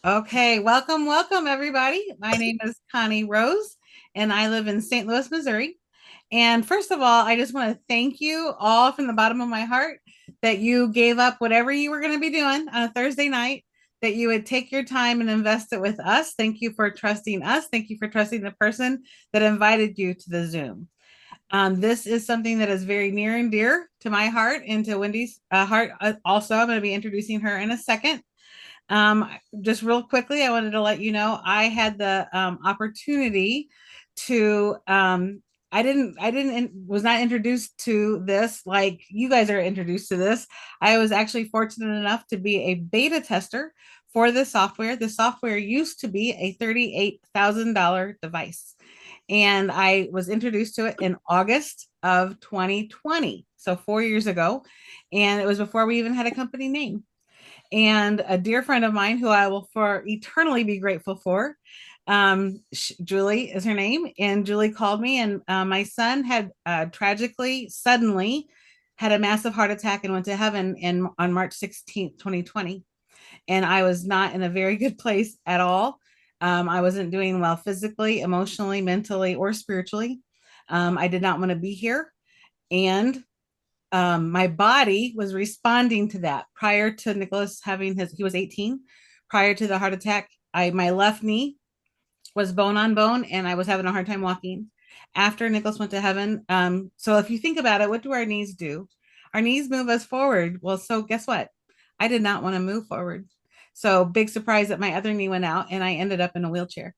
Okay, welcome everybody. My name is Connie Rose, and I live in St. Louis, Missouri. And first of all, I just want to thank you all from the bottom of my heart that you gave up whatever you were going to be doing on a Thursday night, that you would take your time and invest it with us. Thank you for trusting us. Thank you for trusting the person that invited you to the Zoom. This is something that is very near and dear to my heart and to Wendy's heart. Also, I'm going to be introducing her in a second. Um, just real quickly, I wanted to let you know I had the opportunity to was not introduced to this like you guys are introduced to this. I was actually fortunate enough to be a beta tester for the software. The software used to be a $38,000 device, and I was introduced to it in August of 2020, so 4 years ago, and it was before we even had a company name. And a dear friend of mine who I will for eternally be grateful for. Julie is her name, and Julie called me, and my son had tragically, suddenly, had a massive heart attack and went to heaven on March 16th, 2020. And I was not in a very good place at all. I wasn't doing well physically, emotionally, mentally, or spiritually. I did not want to be here, and my body was responding to that. Prior to Nicholas having he was 18. Prior to the heart attack, my left knee was bone on bone, and I was having a hard time walking. After Nicholas went to heaven, so if you think about it, what do our knees do? Our knees move us forward. Well, so guess what? I did not want to move forward. So big surprise that my other knee went out, and I ended up in a wheelchair.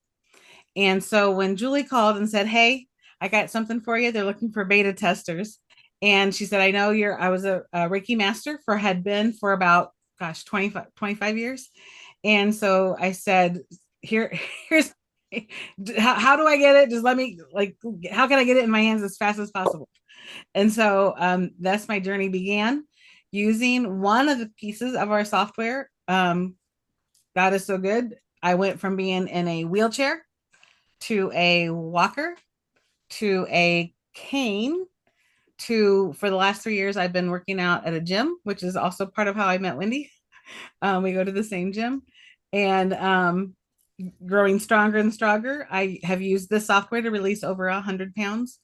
And so when Julie called and said, "Hey, I got something for you. They're looking for beta testers." And she said, "I know I was a Reiki master had been for about, gosh, 25 years." And so I said, here's, how do I get it? Just let me, like, how can I get it in my hands as fast as possible? And so that's my journey began using one of the pieces of our software. God is so good. I went from being in a wheelchair to a walker to a cane to, for the last 3 years, I've been working out at a gym, which is also part of how I met Wendy. We go to the same gym, and growing stronger and stronger. I have used this software to release over 100 pounds.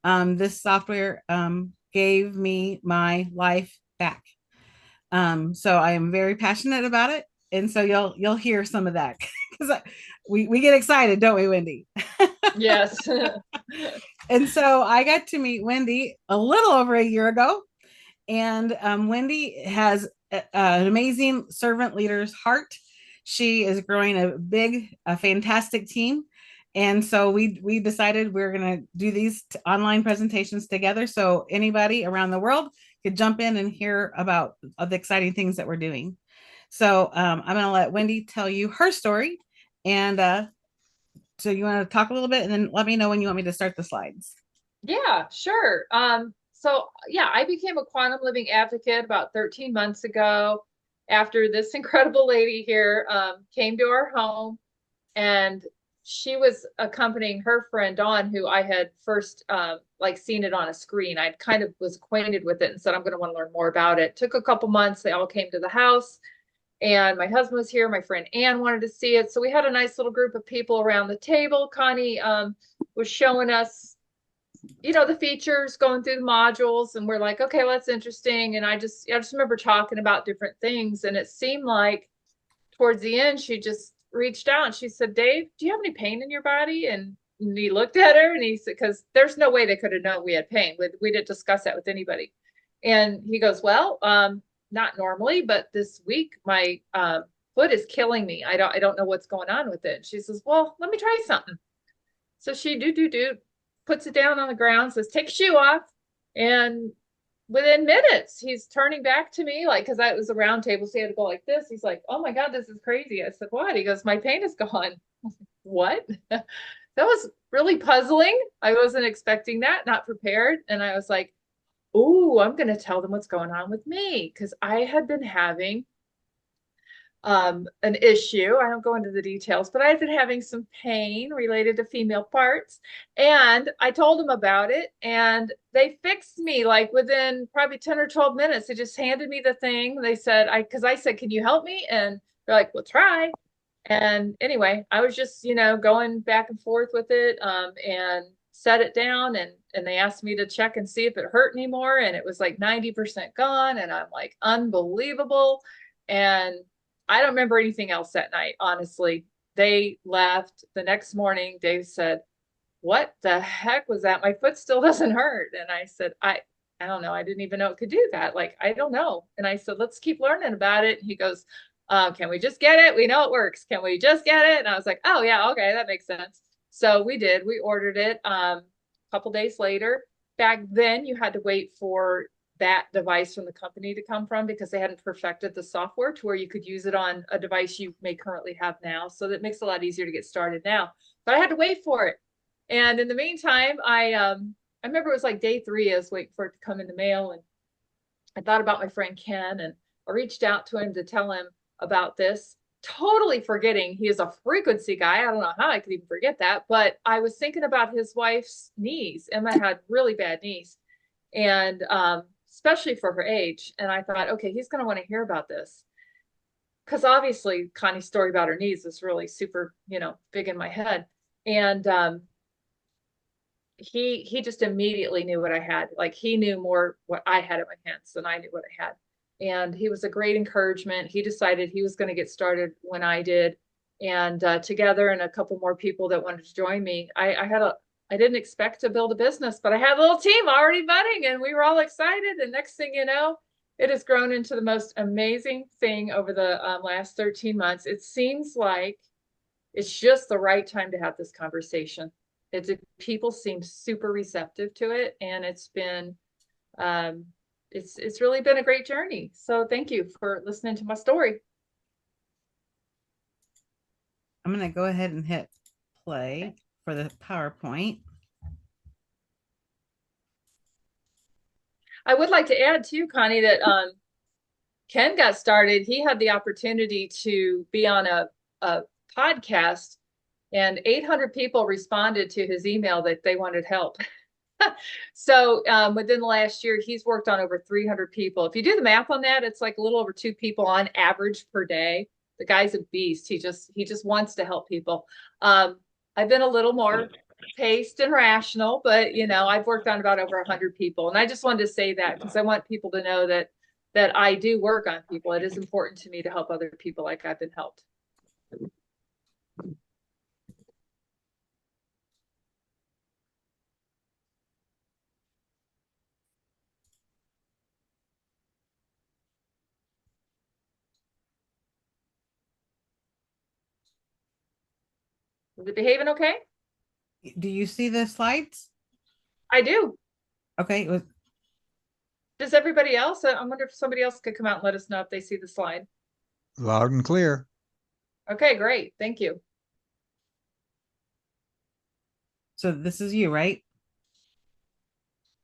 This software gave me my life back. So I am very passionate about it, and so you'll hear some of that because we get excited, don't we, Wendy? Yes. And so I got to meet Wendy a little over a year ago. And Wendy has an amazing servant leader's heart. She is growing a fantastic team. And so we decided we're going to do these online presentations together. So anybody around the world could jump in and hear about the exciting things that we're doing. So I'm going to let Wendy tell you her story. And so you want to talk a little bit and then let me know when you want me to start the slides. Yeah, sure. So I became a quantum living advocate about 13 months ago after this incredible lady here came to our home, and she was accompanying her friend Dawn, who I had first like seen it on a screen. I kind of was acquainted with it and said, I'm going to want to learn more about it. Took a couple months. They all came to the house, and my husband was here. My friend Ann wanted to see it. So we had a nice little group of people around the table. Connie was showing us, the features, going through the modules, and we're like, okay, well, that's interesting. And I just remember talking about different things, and it seemed like towards the end she just reached out and she said, Dave, do you have any pain in your body? And he looked at her and he said, because there's no way they could have known we had pain. We didn't discuss that with anybody. And he goes, well, not normally, but this week my foot is killing me. I don't know what's going on with it. She says, well, let me try something. So she puts it down on the ground, says, take your shoe off. And within minutes, he's turning back to me, like, because it was a round table, so he had to go like this. He's like, oh my God, this is crazy. I said, what? He goes, my pain is gone. What? That was really puzzling. I wasn't expecting that, not prepared. And I was like, oh, I'm going to tell them what's going on with me. Because I had been having an issue. I don't go into the details, but I've been having some pain related to female parts. And I told them about it, and they fixed me like within probably 10 or 12 minutes. They just handed me the thing. They said, because I said, can you help me? And they're like, well, try. And anyway, I was just, going back and forth with it, and set it down, and they asked me to check and see if it hurt anymore. And it was like 90% gone. And I'm like, unbelievable. And I don't remember anything else that night, honestly. They left the next morning. Dave said, what the heck was that? My foot still doesn't hurt. And I said, I don't know. I didn't even know it could do that. Like, I don't know. And I said, let's keep learning about it. And he goes, can we just get it? We know it works. Can we just get it? And I was like, oh yeah, okay, that makes sense. So we did. We ordered it a couple days later. Back then, you had to wait for that device from the company to come from, because they hadn't perfected the software to where you could use it on a device you may currently have now. So that makes it a lot easier to get started now. But I had to wait for it. And in the meantime, I remember it was like day 3. I was waiting for it to come in the mail, and I thought about my friend Ken, and I reached out to him to tell him about this, totally forgetting he is a frequency guy. I don't know how I could even forget that, but I was thinking about his wife's knees. Emma had really bad knees, and especially for her age. And I thought, okay, he's going to want to hear about this, because obviously Connie's story about her knees is really super, big in my head. And he just immediately knew what I had. Like, he knew more what I had in my hands than I knew what I had. And he was a great encouragement. He decided he was going to get started when I did. And together, and a couple more people that wanted to join me, I didn't expect to build a business, but I had a little team already budding, and we were all excited. And next thing you know, it has grown into the most amazing thing over the last 13 months. It seems like it's just the right time to have this conversation. People seem super receptive to it, and it's been it's really been a great journey. So thank you for listening to my story. I'm going to go ahead and hit play for the PowerPoint. I would like to add too, Connie, that Ken got started. He had the opportunity to be on a podcast, and 800 people responded to his email that they wanted help. So within the last year, he's worked on over 300 people. If you do the math on that, it's like a little over 2 people on average per day. The guy's a beast. He just wants to help people. I've been a little more paced and rational, but I've worked on about over 100 people. And I just wanted to say that because I want people to know that I do work on people. It is important to me to help other people like I've been helped. Is it behaving okay? Do you see the slides? I do. Okay. Does everybody else? I wonder if somebody else could come out and let us know if they see the slide. Loud and clear. Okay, great. Thank you. So this is you, right?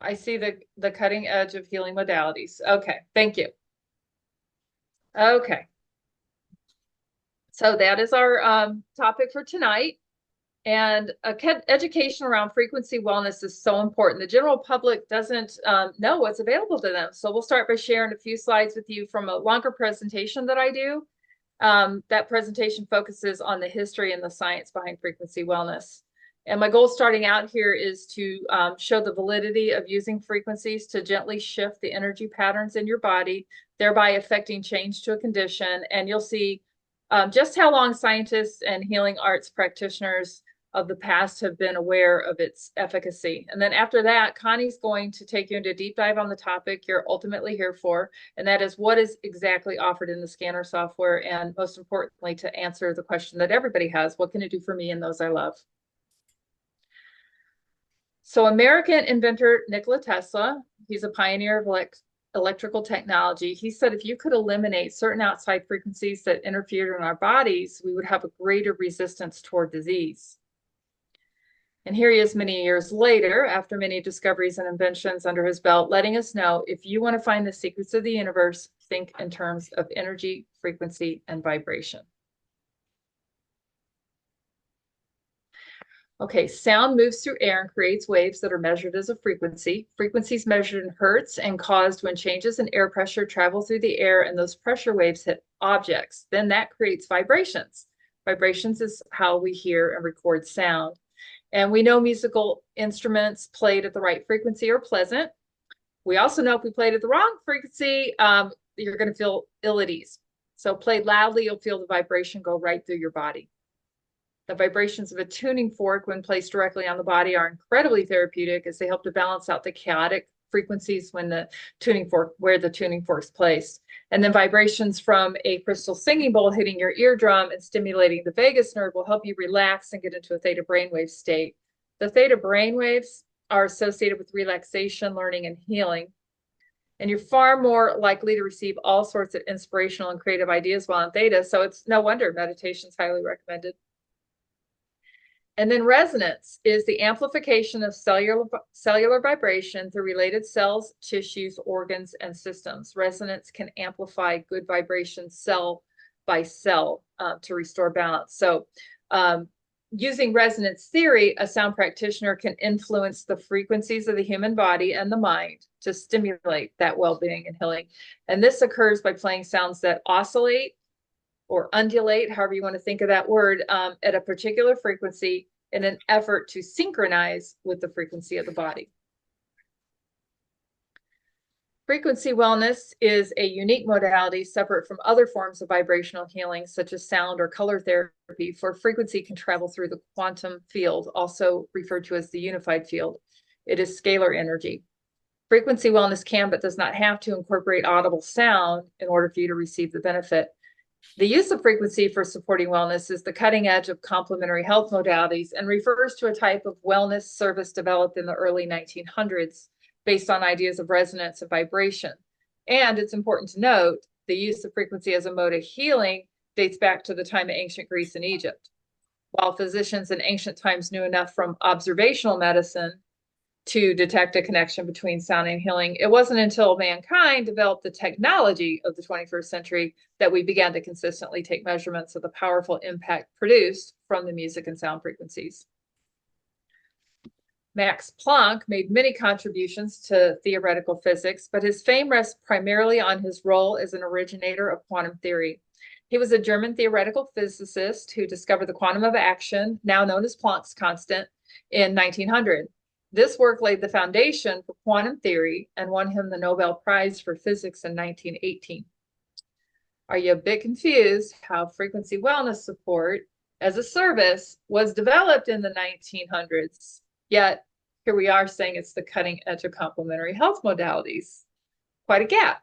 I see the cutting edge of healing modalities. Okay, thank you. Okay. So that is our topic for tonight. And education around frequency wellness is so important. The general public doesn't know what's available to them. So we'll start by sharing a few slides with you from a longer presentation that I do. That presentation focuses on the history and the science behind frequency wellness. And my goal starting out here is to show the validity of using frequencies to gently shift the energy patterns in your body, thereby affecting change to a condition. And you'll see just how long scientists and healing arts practitioners of the past have been aware of its efficacy. And then after that, Connie's going to take you into a deep dive on the topic you're ultimately here for, and that is what is exactly offered in the scanner software, and most importantly, to answer the question that everybody has, what can it do for me and those I love? So American inventor Nikola Tesla, he's a pioneer of electrical technology. He said if you could eliminate certain outside frequencies that interfered in our bodies, we would have a greater resistance toward disease. And here he is many years later, after many discoveries and inventions under his belt, letting us know if you want to find the secrets of the universe, think in terms of energy, frequency, and vibration. Okay, sound moves through air and creates waves that are measured as a frequency. Frequencies measured in hertz and caused when changes in air pressure travel through the air and those pressure waves hit objects. Then that creates vibrations. Vibrations is how we hear and record sound. And we know musical instruments played at the right frequency are pleasant. We also know if we played at the wrong frequency, you're going to feel ill at ease. So played loudly, you'll feel the vibration go right through your body. The vibrations of a tuning fork, when placed directly on the body, are incredibly therapeutic as they help to balance out the chaotic frequencies when the tuning fork, where the tuning fork is placed. And then vibrations from a crystal singing bowl hitting your eardrum and stimulating the vagus nerve will help you relax and get into a theta brainwave state. The theta brainwaves are associated with relaxation, learning, and healing. And you're far more likely to receive all sorts of inspirational and creative ideas while in theta. So it's no wonder meditation is highly recommended. And then resonance is the amplification of cellular vibration through related cells, tissues, organs, and systems. Resonance can amplify good vibrations cell by cell to restore balance. So using resonance theory, a sound practitioner can influence the frequencies of the human body and the mind to stimulate that well-being and healing. And this occurs by playing sounds that oscillate or undulate, however you want to think of that word, at a particular frequency in an effort to synchronize with the frequency of the body. Frequency wellness is a unique modality separate from other forms of vibrational healing, such as sound or color therapy, for frequency can travel through the quantum field, also referred to as the unified field. It is scalar energy. Frequency wellness can, but does not have to, incorporate audible sound in order for you to receive the benefit. The use of frequency for supporting wellness is the cutting edge of complementary health modalities and refers to a type of wellness service developed in the early 1900s based on ideas of resonance and vibration. And it's important to note, the use of frequency as a mode of healing dates back to the time of ancient Greece and Egypt. While physicians in ancient times knew enough from observational medicine to detect a connection between sound and healing, it wasn't until mankind developed the technology of the 21st century that we began to consistently take measurements of the powerful impact produced from the music and sound frequencies. Max Planck made many contributions to theoretical physics, but his fame rests primarily on his role as an originator of quantum theory. He was a German theoretical physicist who discovered the quantum of action, now known as Planck's constant, in 1900. This work laid the foundation for quantum theory and won him the Nobel Prize for Physics in 1918. Are you a bit confused how frequency wellness support as a service was developed in the 1900s? Yet here we are saying it's the cutting edge of complementary health modalities. Quite a gap.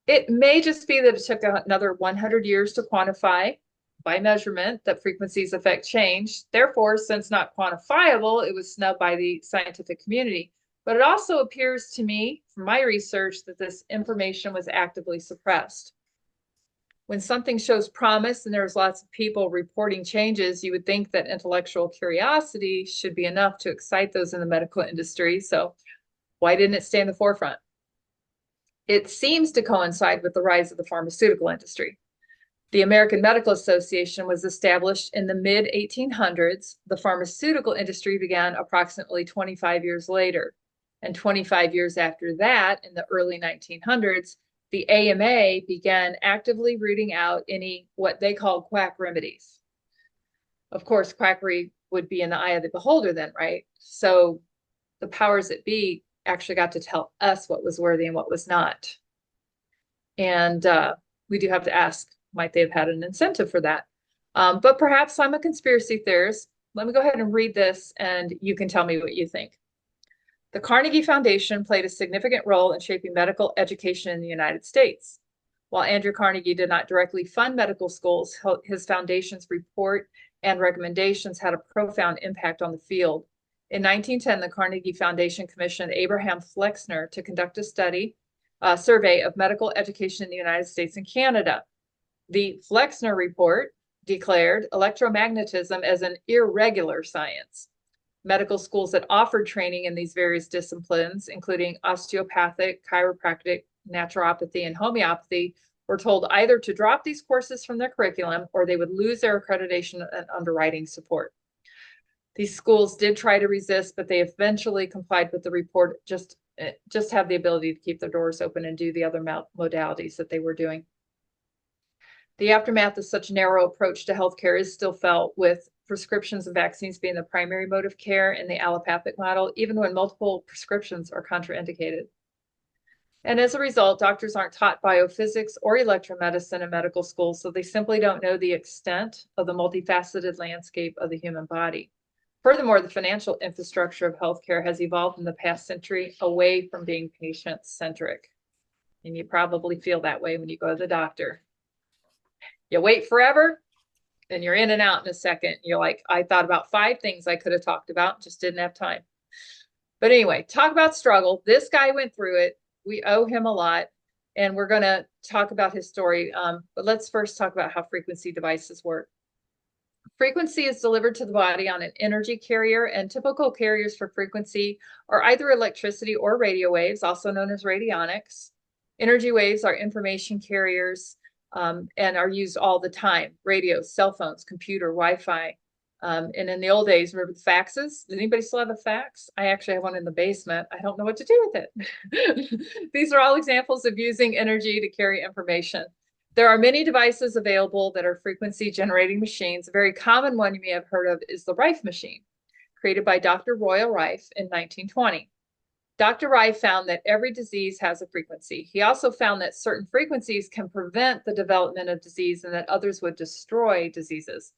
It may just be that it took another 100 years to quantify by measurement that frequencies affect change. Therefore, since not quantifiable, it was snubbed by the scientific community. But it also appears to me, from my research, that this information was actively suppressed. When something shows promise and there's lots of people reporting changes, you would think that intellectual curiosity should be enough to excite those in the medical industry. So why didn't it stay in the forefront? It seems to coincide with the rise of the pharmaceutical industry. The American Medical Association was established in the mid-1800s. The pharmaceutical industry began approximately 25 years later. And 25 years after that, in the early 1900s, the AMA began actively rooting out any what they called quack remedies. Of course, quackery would be in the eye of the beholder then, right? So the powers that be actually got to tell us what was worthy and what was not. And we do have to ask, might they have had an incentive for that? But perhaps I'm a conspiracy theorist. Let me go ahead and read this and you can tell me what you think. The Carnegie Foundation played a significant role in shaping medical education in the United States. While Andrew Carnegie did not directly fund medical schools, his foundation's report and recommendations had a profound impact on the field. In 1910, the Carnegie Foundation commissioned Abraham Flexner to conduct a survey of medical education in the United States and Canada. The Flexner report declared electromagnetism as an irregular science. Medical schools that offered training in these various disciplines, including osteopathic, chiropractic, naturopathy, and homeopathy, were told either to drop these courses from their curriculum or they would lose their accreditation and underwriting support. These schools did try to resist, but they eventually complied with the report, just have the ability to keep their doors open and do the other modalities that they were doing. The aftermath of such a narrow approach to healthcare is still felt, with prescriptions and vaccines being the primary mode of care in the allopathic model, even when multiple prescriptions are contraindicated. And as a result, doctors aren't taught biophysics or electromedicine in medical school, so they simply don't know the extent of the multifaceted landscape of the human body. Furthermore, the financial infrastructure of healthcare has evolved in the past century away from being patient-centric. And you probably feel that way when you go to the doctor. You wait forever, and you're in and out in a second. You're like, I thought about 5 things I could have talked about, just didn't have time. But anyway, talk about struggle. This guy went through it. We owe him a lot, and we're going to talk about his story. But let's first talk about how frequency devices work. Frequency is delivered to the body on an energy carrier, and typical carriers for frequency are either electricity or radio waves, also known as radionics. Energy waves are information carriers and are used all the time: radios, cell phones, computer, Wi-Fi. And in the old days, remember the faxes? Does anybody still have a fax? I actually have one in the basement. I don't know what to do with it. These are all examples of using energy to carry information. There are many devices available that are frequency generating machines. A very common one you may have heard of is the Rife machine, created by Dr. Royal Rife in 1920. Dr. Rife found that every disease has a frequency. He also found that certain frequencies can prevent the development of disease and that others would destroy diseases.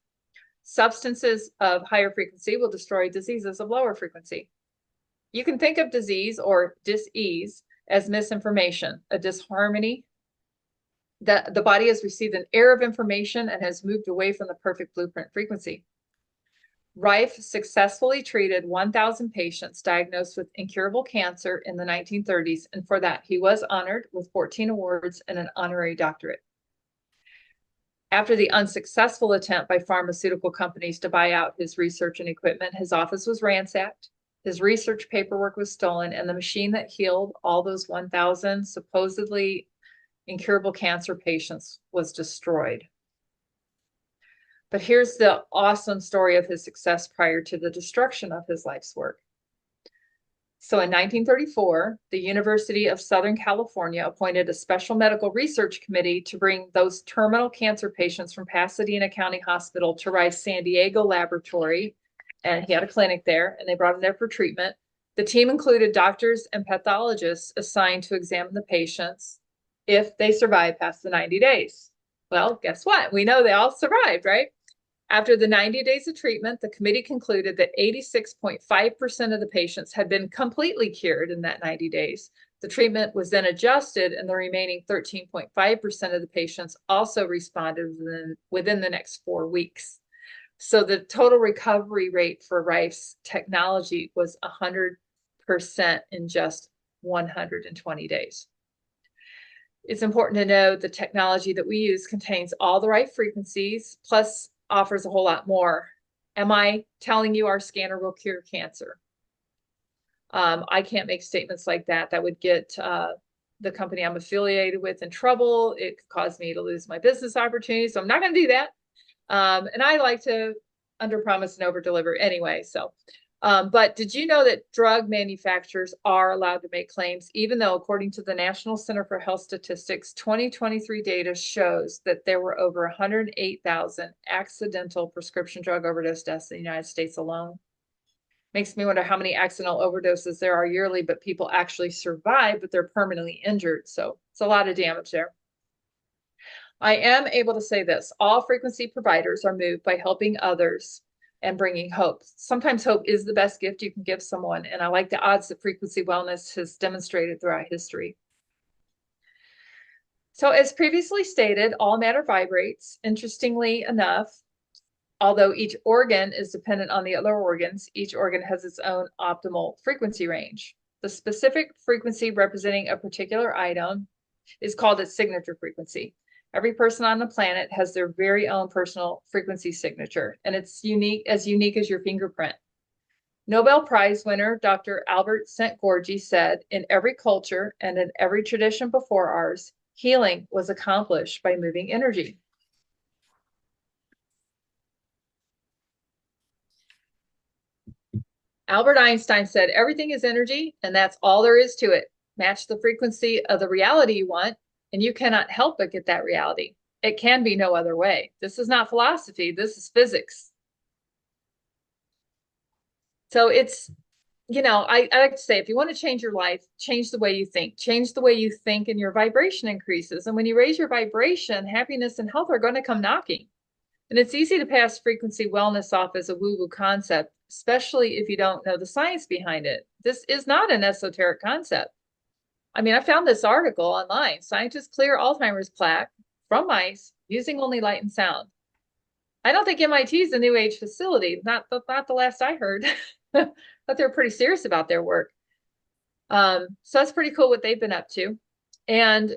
Substances of higher frequency will destroy diseases of lower frequency. You can think of disease or dis-ease as misinformation, a disharmony. That the body has received an error of information and has moved away from the perfect blueprint frequency. Rife successfully treated 1,000 patients diagnosed with incurable cancer in the 1930s, and for that he was honored with 14 awards and an honorary doctorate. After the unsuccessful attempt by pharmaceutical companies to buy out his research and equipment, his office was ransacked, his research paperwork was stolen, and the machine that healed all those 1,000 supposedly incurable cancer patients was destroyed. But here's the awesome story of his success prior to the destruction of his life's work. So in 1934, the University of Southern California appointed a special medical research committee to bring those terminal cancer patients from Pasadena County Hospital to Rife's San Diego laboratory. And he had a clinic there, and they brought him there for treatment. The team included doctors and pathologists assigned to examine the patients if they survived past the 90 days. Well, guess what? We know they all survived, right? After the 90 days of treatment, the committee concluded that 86.5% of the patients had been completely cured in that 90 days. The treatment was then adjusted, and the remaining 13.5% of the patients also responded within the next 4 weeks. So the total recovery rate for Rife's technology was 100% in just 120 days. It's important to know the technology that we use contains all the right frequencies, plus offers a whole lot more. Am I telling you our scanner will cure cancer? I can't make statements like that. That would get the company I'm affiliated with in trouble. It could cause me to lose my business opportunities. So I'm not going to do that. And I like to underpromise and overdeliver anyway. So, but did you know that drug manufacturers are allowed to make claims, even though, according to the National Center for Health Statistics, 2023 data shows that there were over 108,000 accidental prescription drug overdose deaths in the United States alone? Makes me wonder how many accidental overdoses there are yearly, but people actually survive, but they're permanently injured. So it's a lot of damage there. I am able to say this: all frequency providers are moved by helping others and bringing hope. Sometimes hope is the best gift you can give someone, and I like the odds that Frequency Wellness has demonstrated throughout history. So as previously stated, all matter vibrates. Interestingly enough, although each organ is dependent on the other organs, each organ has its own optimal frequency range. The specific frequency representing a particular item is called its signature frequency. Every person on the planet has their very own personal frequency signature, and it's unique as your fingerprint. Nobel Prize winner Dr. Albert Szent-Györgyi said, "In every culture and in every tradition before ours, healing was accomplished by moving energy." Albert Einstein said, "Everything is energy, and that's all there is to it. Match the frequency of the reality you want, and you cannot help but get that reality." It can be no other way. This is not philosophy. This is physics. So it's, I like to say, if you want to change your life, change the way you think. Change the way you think and your vibration increases. And when you raise your vibration, happiness and health are going to come knocking. And it's easy to pass frequency wellness off as a woo-woo concept, especially if you don't know the science behind it. This is not an esoteric concept. I mean, I found this article online. Scientists clear Alzheimer's plaque from mice using only light and sound. I don't think MIT is a new age facility. Not the last I heard. But they're pretty serious about their work. So that's pretty cool what they've been up to. And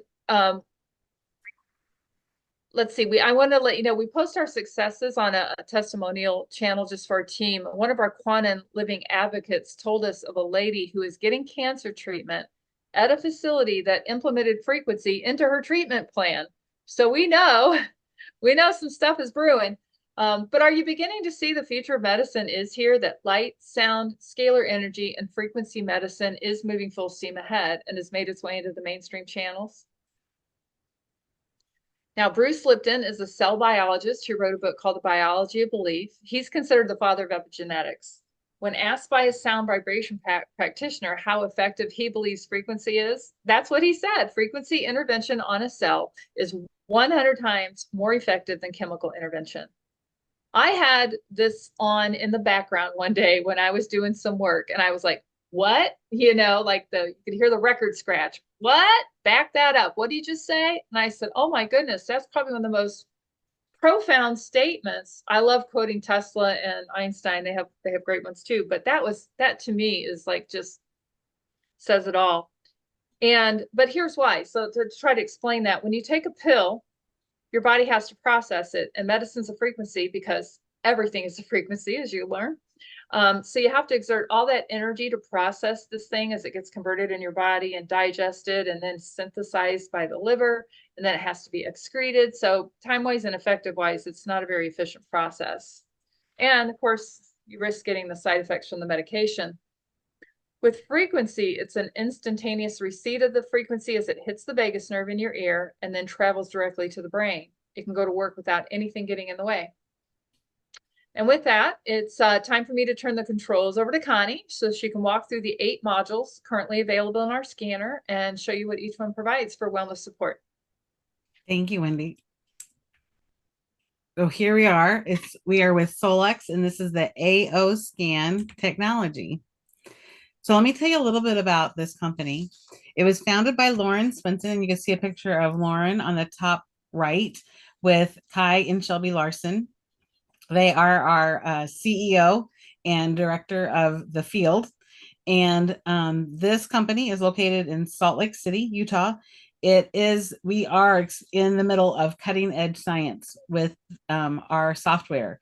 let's see, I want to let you know, we post our successes on a testimonial channel just for our team. One of our quantum living advocates told us of a lady who is getting cancer treatment at a facility that implemented frequency into her treatment plan. So we know some stuff is brewing. But are you beginning to see the future of medicine is here, that light, sound, scalar energy, and frequency medicine is moving full steam ahead and has made its way into the mainstream channels? Now, Bruce Lipton is a cell biologist who wrote a book called The Biology of Belief. He's considered the father of epigenetics. When asked by a sound vibration practitioner how effective he believes frequency is, that's what he said. Frequency intervention on a cell is 100 times more effective than chemical intervention. I had this on in the background one day when I was doing some work, and I was like, what? You could hear the record scratch. What? Back that up. What did you just say? And I said, oh my goodness, that's probably one of the most profound statements. I love quoting Tesla and Einstein. They have great ones too, but that to me is like, just says it all. But here's why. So to try to explain that, when you take a pill, your body has to process it, and medicine's a frequency because everything is a frequency, as you learn. So you have to exert all that energy to process this thing as it gets converted in your body and digested and then synthesized by the liver, and then it has to be excreted. So time-wise and effective-wise, it's not a very efficient process. And of course, you risk getting the side effects from the medication. With frequency, it's an instantaneous receipt of the frequency as it hits the vagus nerve in your ear and then travels directly to the brain. It can go to work without anything getting in the way. And with that, it's time for me to turn the controls over to Connie so she can walk through the 8 modules currently available in our scanner and show you what each one provides for wellness support. Thank you, Wendy. So here we are. We are with Solex, and this is the AO scan technology. So let me tell you a little bit about this company. It was founded by Lauren Swenson, and you can see a picture of Lauren on the top right with Kai and Shelby Larson. They are our CEO and director of the field. And this company is located in Salt Lake City, Utah. We are in the middle of cutting edge science with our software.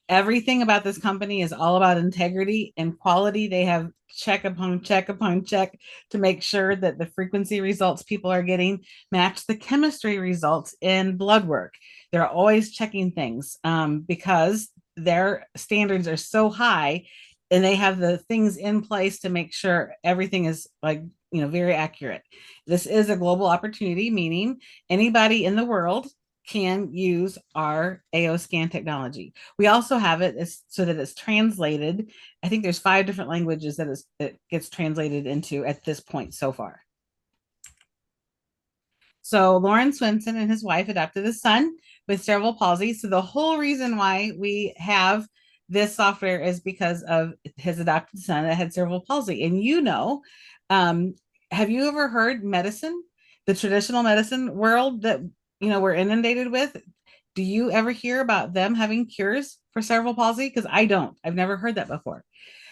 Everything about this company is all about integrity and quality. They have check upon check upon check to make sure that the frequency results people are getting match the chemistry results in blood work. They're always checking things because their standards are so high, and they have the things in place to make sure everything is very accurate. This is a global opportunity, meaning anybody in the world can use our AO scan technology. We also have it so that it's translated. I think there's 5 different languages that it gets translated into at this point so far. So Lauren Swenson and his wife adopted a son with cerebral palsy. So the whole reason why we have this software is because of his adopted son that had cerebral palsy. And have you ever heard medicine, the traditional medicine world that we're inundated with? Do you ever hear about them having cures for cerebral palsy? Because I don't. I've never heard that before.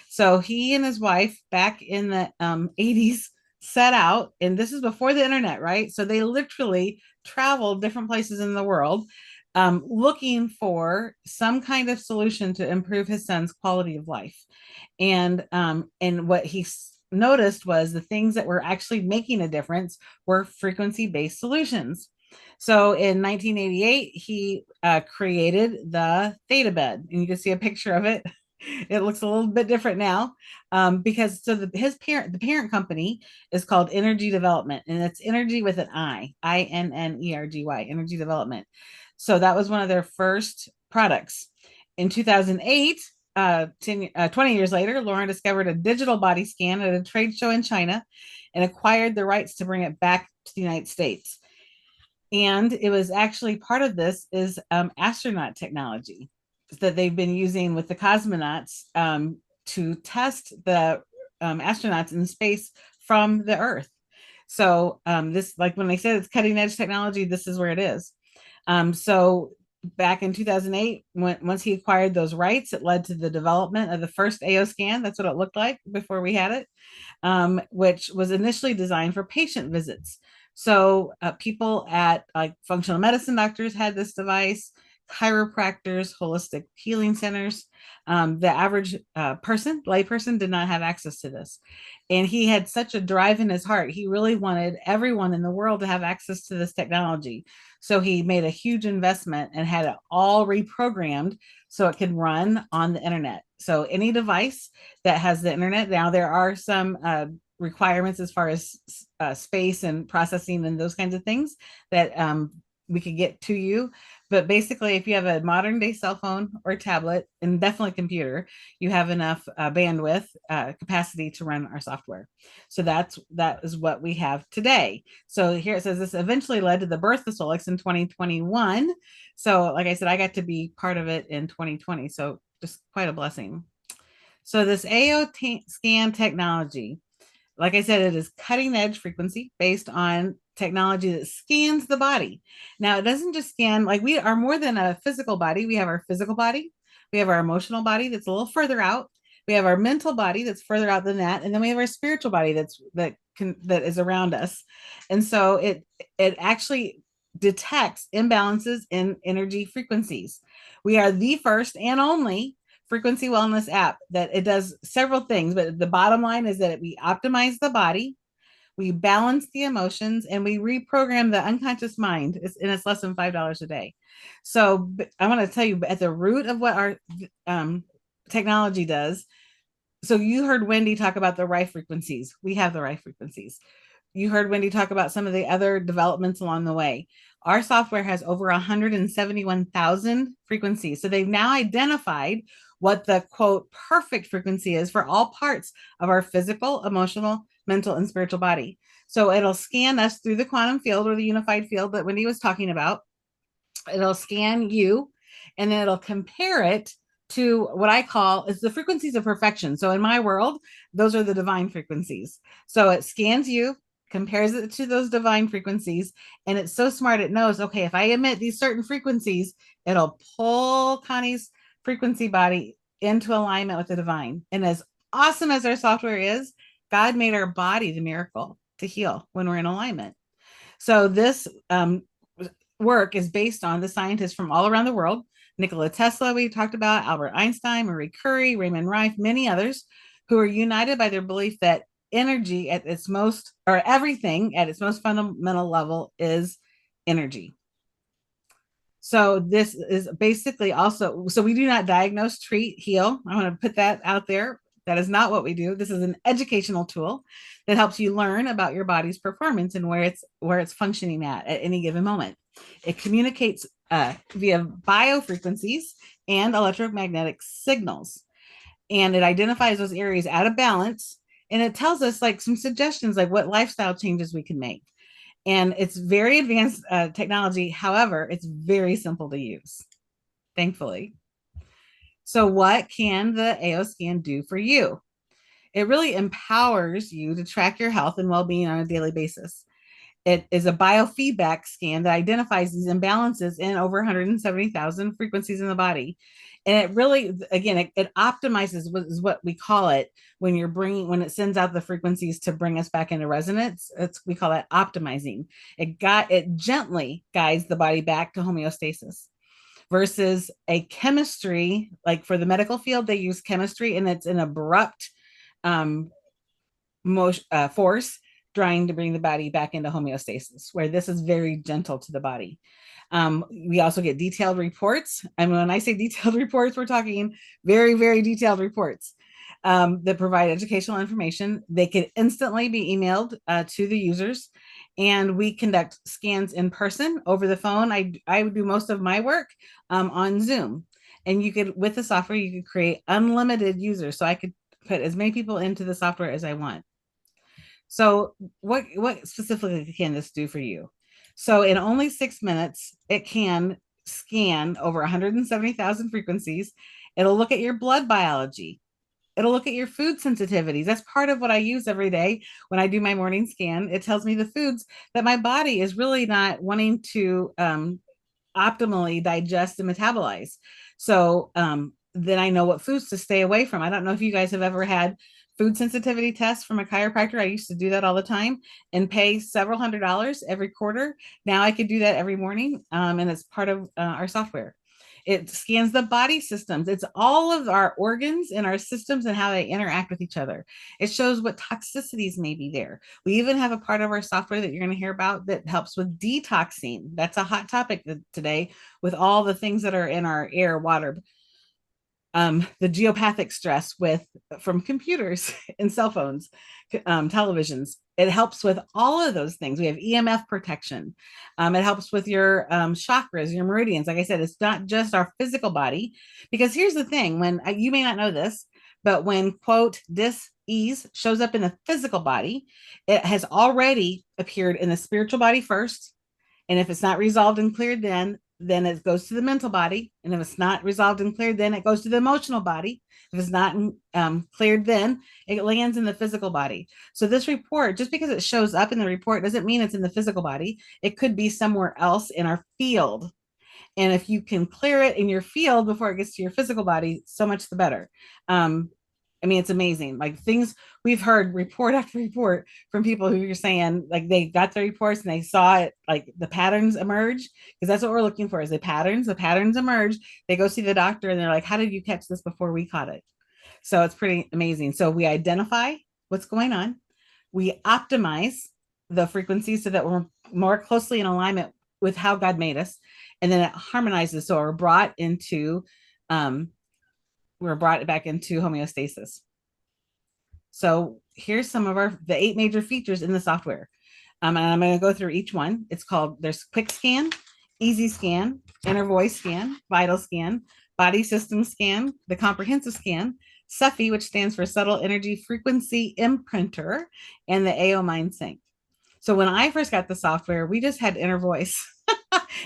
So he and his wife back in the 80s set out, and this is before the internet, right? So they literally traveled different places in the world looking for some kind of solution to improve his son's quality of life. And what he noticed was the things that were actually making a difference were frequency-based solutions. So in 1988, he created the Theta Bed, and you can see a picture of it. It looks a little bit different now, because so the parent company is called Energy Development, and it's energy with an INNERGY, Energy Development. So that was one of their first products. In 2008, 20 years later, Lauren discovered a digital body scan at a trade show in China and acquired the rights to bring it back to the United States. And it was actually part of this is astronaut technology that they've been using with the cosmonauts, to test the astronauts in space from the Earth. So this, like when they said it's cutting edge technology, this is where it is. So back in 2008, once he acquired those rights, it led to the development of the first AO scan. That's what it looked like before we had it, which was initially designed for patient visits. So people at like functional medicine doctors had this device, chiropractors, holistic healing centers. The average layperson, did not have access to this. And he had such a drive in his heart. He really wanted everyone in the world to have access to this technology. So he made a huge investment and had it all reprogrammed so it could run on the internet. So any device that has the internet, now there are some requirements as far as space and processing and those kinds of things that we could get to you. But basically, if you have a modern day cell phone or tablet, and definitely computer, you have enough bandwidth capacity to run our software. So that is what we have today. So here it says this eventually led to the birth of Solex in 2021. So like I said, I got to be part of it in 2020. So just quite a blessing. So this AO scan technology, like I said, it is cutting edge frequency based on technology that scans the body. Now, it doesn't just scan, like we are more than a physical body. We have our physical body, we have our emotional body that's a little further out, we have our mental body that's further out than that, and then we have our spiritual body that is around us. And so it actually detects imbalances in energy frequencies. We are the first and only frequency wellness app that it does several things, but the bottom line is that we optimize the body, we balance the emotions, and we reprogram the unconscious mind. And it's less than $5 a day. So I want to tell you at the root of what our technology does. So you heard Wendy talk about the right frequencies. We have the right frequencies. You heard Wendy talk about some of the other developments along the way. Our software has over 171,000 frequencies. So they've now identified what the quote perfect frequency is for all parts of our physical, emotional, mental, and spiritual body. So it'll scan us through the quantum field or the unified field that Wendy was talking about. It'll scan you, and then it'll compare it to what I call is the frequencies of perfection. So in my world, those are the divine frequencies. So it scans you, compares it to those divine frequencies, and it's so smart it knows, okay, if I emit these certain frequencies, it'll pull Connie's frequency body into alignment with the divine. And as awesome as our software is, God made our body the miracle to heal when we're in alignment. So this work is based on the scientists from all around the world. Nikola Tesla, we talked about, Albert Einstein, Marie Curie, Raymond Rife, many others, who are united by their belief that energy at its most, or everything at its most fundamental level, is energy. So this is basically also, so we do not diagnose, treat, heal. I want to put that out there. That is not what we do. This is an educational tool that helps you learn about your body's performance and where it's functioning at any given moment. It communicates via biofrequencies and electromagnetic signals, and it identifies those areas out of balance, and it tells us like some suggestions, like what lifestyle changes we can make. And it's very advanced technology. However, it's very simple to use, thankfully. So what can the AO scan do for you? It really empowers you to track your health and well-being on a daily basis. It is a biofeedback scan that identifies these imbalances in over 170,000 frequencies in the body. And it really, again, it optimizes, what we call it when it sends out the frequencies to bring us back into resonance. We call that optimizing. It gently guides the body back to homeostasis, versus a chemistry, like for the medical field, they use chemistry and it's an abrupt force trying to bring the body back into homeostasis, where this is very gentle to the body. We also get detailed reports. And when I say detailed reports, we're talking very, very detailed reports that provide educational information. They can instantly be emailed to the users. And we conduct scans in person over the phone. I would do most of my work on Zoom. And you could, with the software, you could create unlimited users. So I could put as many people into the software as I want. So what specifically can this do for you? So in only 6 minutes, it can scan over 170,000 frequencies. It'll look at your blood biology. It'll look at your food sensitivities. That's part of what I use every day when I do my morning scan. It tells me the foods that my body is really not wanting to optimally digest and metabolize. So then I know what foods to stay away from. I don't know if you guys have ever had food sensitivity tests from a chiropractor. I used to do that all the time and pay several $100s every quarter. Now I could do that every morning, and it's part of our software. It scans the body systems. It's all of our organs and our systems and how they interact with each other. It shows what toxicities may be there. We even have a part of our software that you're going to hear about that helps with detoxing. That's a hot topic today with all the things that are in our air, water, the geopathic stress from computers and cell phones, televisions. It helps with all of those things. We have EMF protection. It helps with your chakras, your meridians. Like I said, it's not just our physical body, because here's the thing: when you may not know this, but when quote dis-ease shows up in the physical body, it has already appeared in the spiritual body first. And if it's not resolved and cleared, then it goes to the mental body. And if it's not resolved and cleared, then it goes to the emotional body. If it's not cleared, then it lands in the physical body. So this report, just because it shows up in the report, doesn't mean it's in the physical body. It could be somewhere else in our field. And if you can clear it in your field before it gets to your physical body, so much the better. I mean, it's amazing. Like things we've heard report after report from people who are saying like they got the reports and they saw it, like the patterns emerge, because that's what we're looking for is the patterns. The patterns emerge. They go see the doctor and they're like, how did you catch this before we caught it? So it's pretty amazing. So we identify what's going on. We optimize the frequencies so that we're more closely in alignment with how God made us. And then it harmonizes. So we're brought back into homeostasis. So here's some of the 8 major features in the software. And I'm going to go through each one. There's quick scan, easy scan, inner voice scan, vital scan, body system scan, the comprehensive scan, SEFI, which stands for subtle energy frequency imprinter, and the AO mind sync. So when I first got the software, we just had inner voice.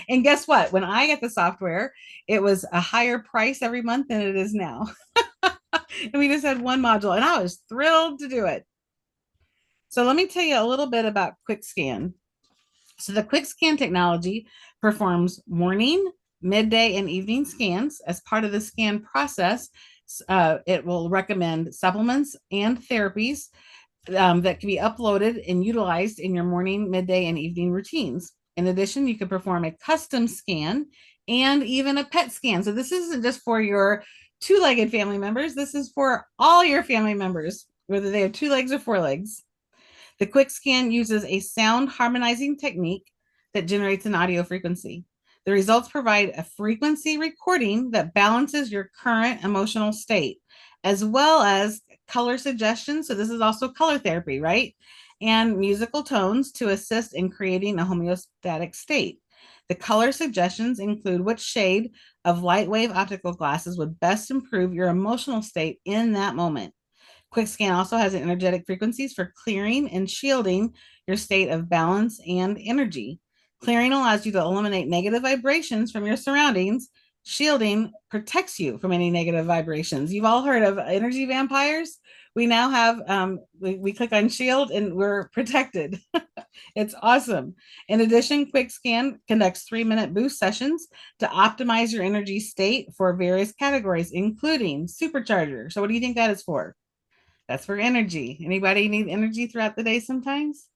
And guess what? When I got the software, it was a higher price every month than it is now. And we just had one module and I was thrilled to do it. So let me tell you a little bit about quick scan. So the quick scan technology performs morning, midday, and evening scans. As part of the scan process, it will recommend supplements and therapies that can be uploaded and utilized in your morning, midday, and evening routines. In addition, you can perform a custom scan and even a pet scan. So this isn't just for your 2-legged family members. This is for all your family members, whether they have 2 legs or 4 legs. The quick scan uses a sound harmonizing technique that generates an audio frequency. The results provide a frequency recording that balances your current emotional state, as well as color suggestions. So this is also color therapy, right? And musical tones to assist in creating a homeostatic state. The color suggestions include which shade of light wave optical glasses would best improve your emotional state in that moment. Quick scan also has energetic frequencies for clearing and shielding your state of balance and energy. Clearing allows you to eliminate negative vibrations from your surroundings. Shielding protects you from any negative vibrations. You've all heard of energy vampires. We now have, we click on shield and we're protected. It's awesome. In addition, Quick Scan conducts 3-minute boost sessions to optimize your energy state for various categories, including supercharger. So what do you think that is for? That's for energy. Anybody need energy throughout the day sometimes?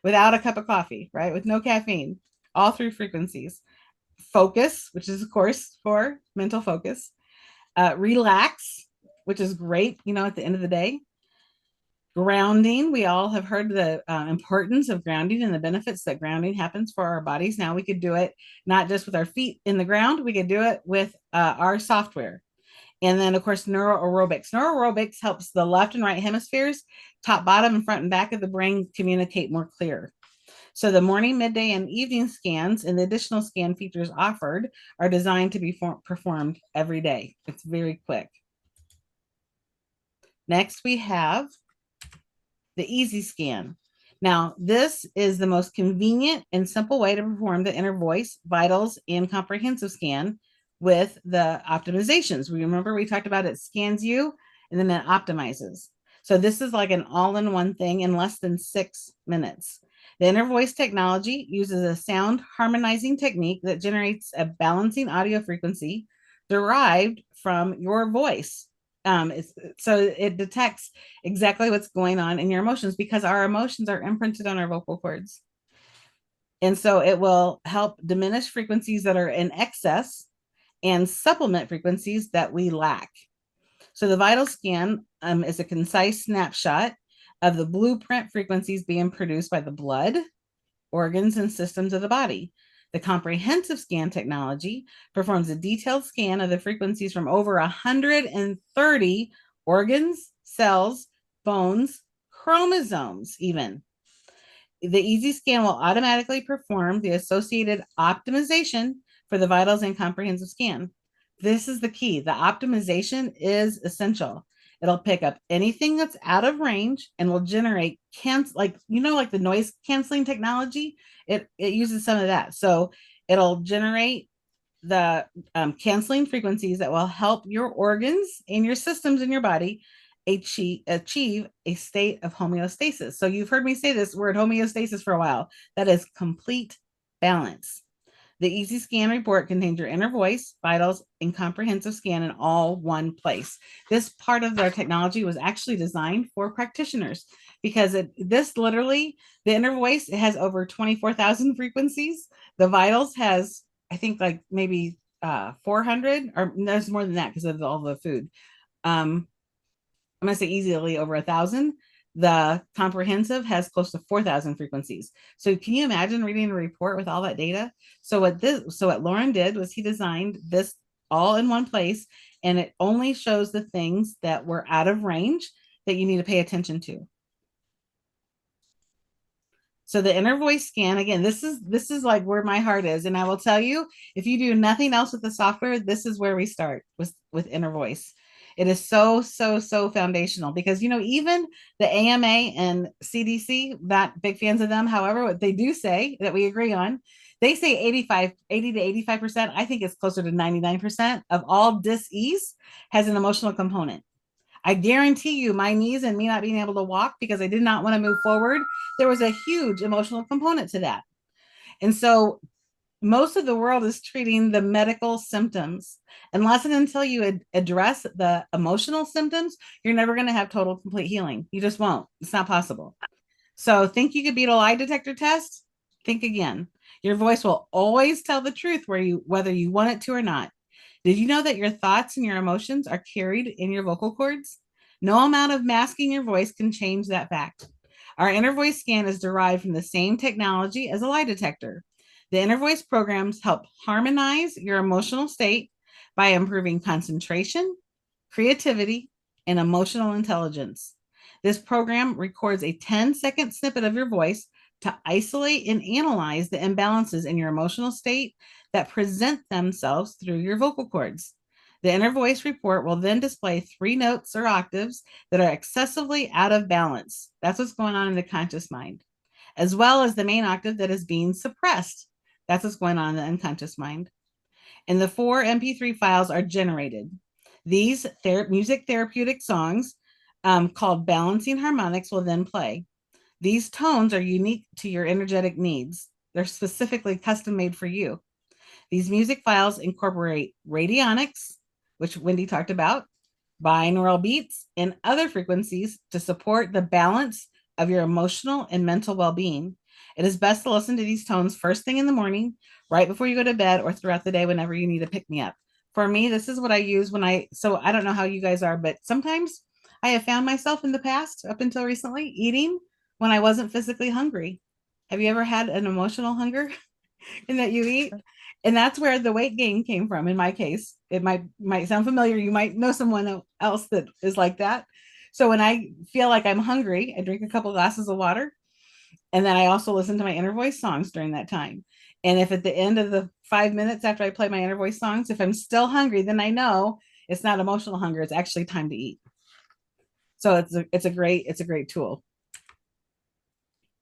Without a cup of coffee, right? With no caffeine, all 3 frequencies. Focus, which is of course for mental focus. Relax, which is great, at the end of the day. Grounding. We all have heard the importance of grounding and the benefits that grounding happens for our bodies. Now we could do it not just with our feet in the ground, we could do it with our software. And then, of course, neuroaerobics. Neuroaerobics helps the left and right hemispheres, top, bottom, and front and back of the brain communicate more clear. So the morning, midday, and evening scans and the additional scan features offered are designed to be performed every day. It's very quick. Next, we have the Easy Scan. Now, this is the most convenient and simple way to perform the inner voice, vitals, and comprehensive scan with the optimizations. Remember, we talked about it scans you and then it optimizes. So this is like an all-in-one thing in less than 6 minutes. The inner voice technology uses a sound harmonizing technique that generates a balancing audio frequency derived from your voice. So it detects exactly what's going on in your emotions because our emotions are imprinted on our vocal cords. And so it will help diminish frequencies that are in excess and supplement frequencies that we lack. So the vital scan is a concise snapshot of the blueprint frequencies being produced by the blood, organs, and systems of the body. The comprehensive scan technology performs a detailed scan of the frequencies from over 130 organs, cells, bones, chromosomes, even. The Easy Scan will automatically perform the associated optimization for the vitals and comprehensive scan. This is the key. The optimization is essential. It'll pick up anything that's out of range and will generate like the noise canceling technology. It uses some of that. So it'll generate the canceling frequencies that will help your organs and your systems in your body achieve a state of homeostasis. So you've heard me say this word homeostasis for a while. That is complete balance. The Easy Scan report contains your inner voice, vitals, and comprehensive scan in all one place. This part of their technology was actually designed for practitioners because this literally, the inner voice, it has over 24,000 frequencies. The vitals has, I think, like maybe 400, or there's more than that because of all the food. I'm going to say easily over 1,000. The comprehensive has close to 4,000 frequencies. So can you imagine reading a report with all that data? So what Lauren did was he designed this all in one place, and it only shows the things that were out of range that you need to pay attention to. So the inner voice scan, again, this is like where my heart is. And I will tell you, if you do nothing else with the software, this is where we start with inner voice. It is so foundational because, even the AMA and CDC, not big fans of them. However, what they do say that we agree on, they say 80 to 85%. I think it's closer to 99% of all dis-ease has an emotional component. I guarantee you my knees and me not being able to walk because I did not want to move forward, there was a huge emotional component to that. And so most of the world is treating the medical symptoms. Unless and until you address the emotional symptoms, you're never going to have total complete healing. You just won't. It's not possible. So think you could beat a lie detector test? Think again. Your voice will always tell the truth whether you want it to or not. Did you know that your thoughts and your emotions are carried in your vocal cords? No amount of masking your voice can change that fact. Our inner voice scan is derived from the same technology as a lie detector. The inner voice programs help harmonize your emotional state by improving concentration, creativity, and emotional intelligence. This program records a 10-second snippet of your voice to isolate and analyze the imbalances in your emotional state that present themselves through your vocal cords. The inner voice report will then display 3 notes or octaves that are excessively out of balance. That's what's going on in the conscious mind, as well as the main octave that is being suppressed. That's what's going on in the unconscious mind. And the 4 MP3 files are generated. These music therapeutic songs called balancing harmonics will then play. These tones are unique to your energetic needs. They're specifically custom made for you. These music files incorporate radionics, which Wendy talked about, binaural beats, and other frequencies to support the balance of your emotional and mental well-being. It is best to listen to these tones first thing in the morning, right before you go to bed, or throughout the day whenever you need to pick me up. For me, this is what I use so I don't know how you guys are, but sometimes I have found myself in the past, up until recently, eating when I wasn't physically hungry. Have you ever had an emotional hunger in that you eat? And that's where the weight gain came from. In my case, it might sound familiar. You might know someone else that is like that. So when I feel like I'm hungry, I drink a couple glasses of water, and then I also listen to my inner voice songs during that time. And if at the end of the 5 minutes after I play my inner voice songs, if I'm still hungry, then I know it's not emotional hunger. It's actually time to eat. So it's a great tool.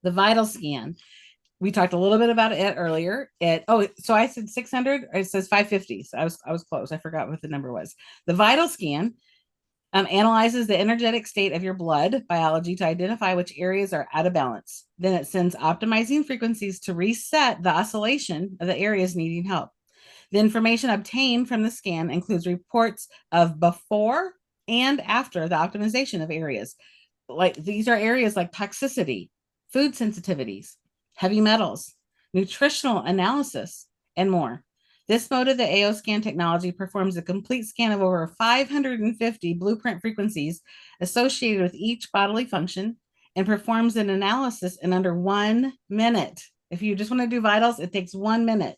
The vital scan. We talked a little bit about it earlier. So I said 600. It says 550. So I was close. I forgot what the number was. The vital scan analyzes the energetic state of your blood biology to identify which areas are out of balance. Then it sends optimizing frequencies to reset the oscillation of the areas needing help. The information obtained from the scan includes reports of before and after the optimization of areas. Like these are areas like toxicity, food sensitivities, heavy metals, nutritional analysis, and more. This mode of the AO scan technology performs a complete scan of over 550 blueprint frequencies associated with each bodily function and performs an analysis in under 1 minute. If you just want to do vitals, it takes 1 minute.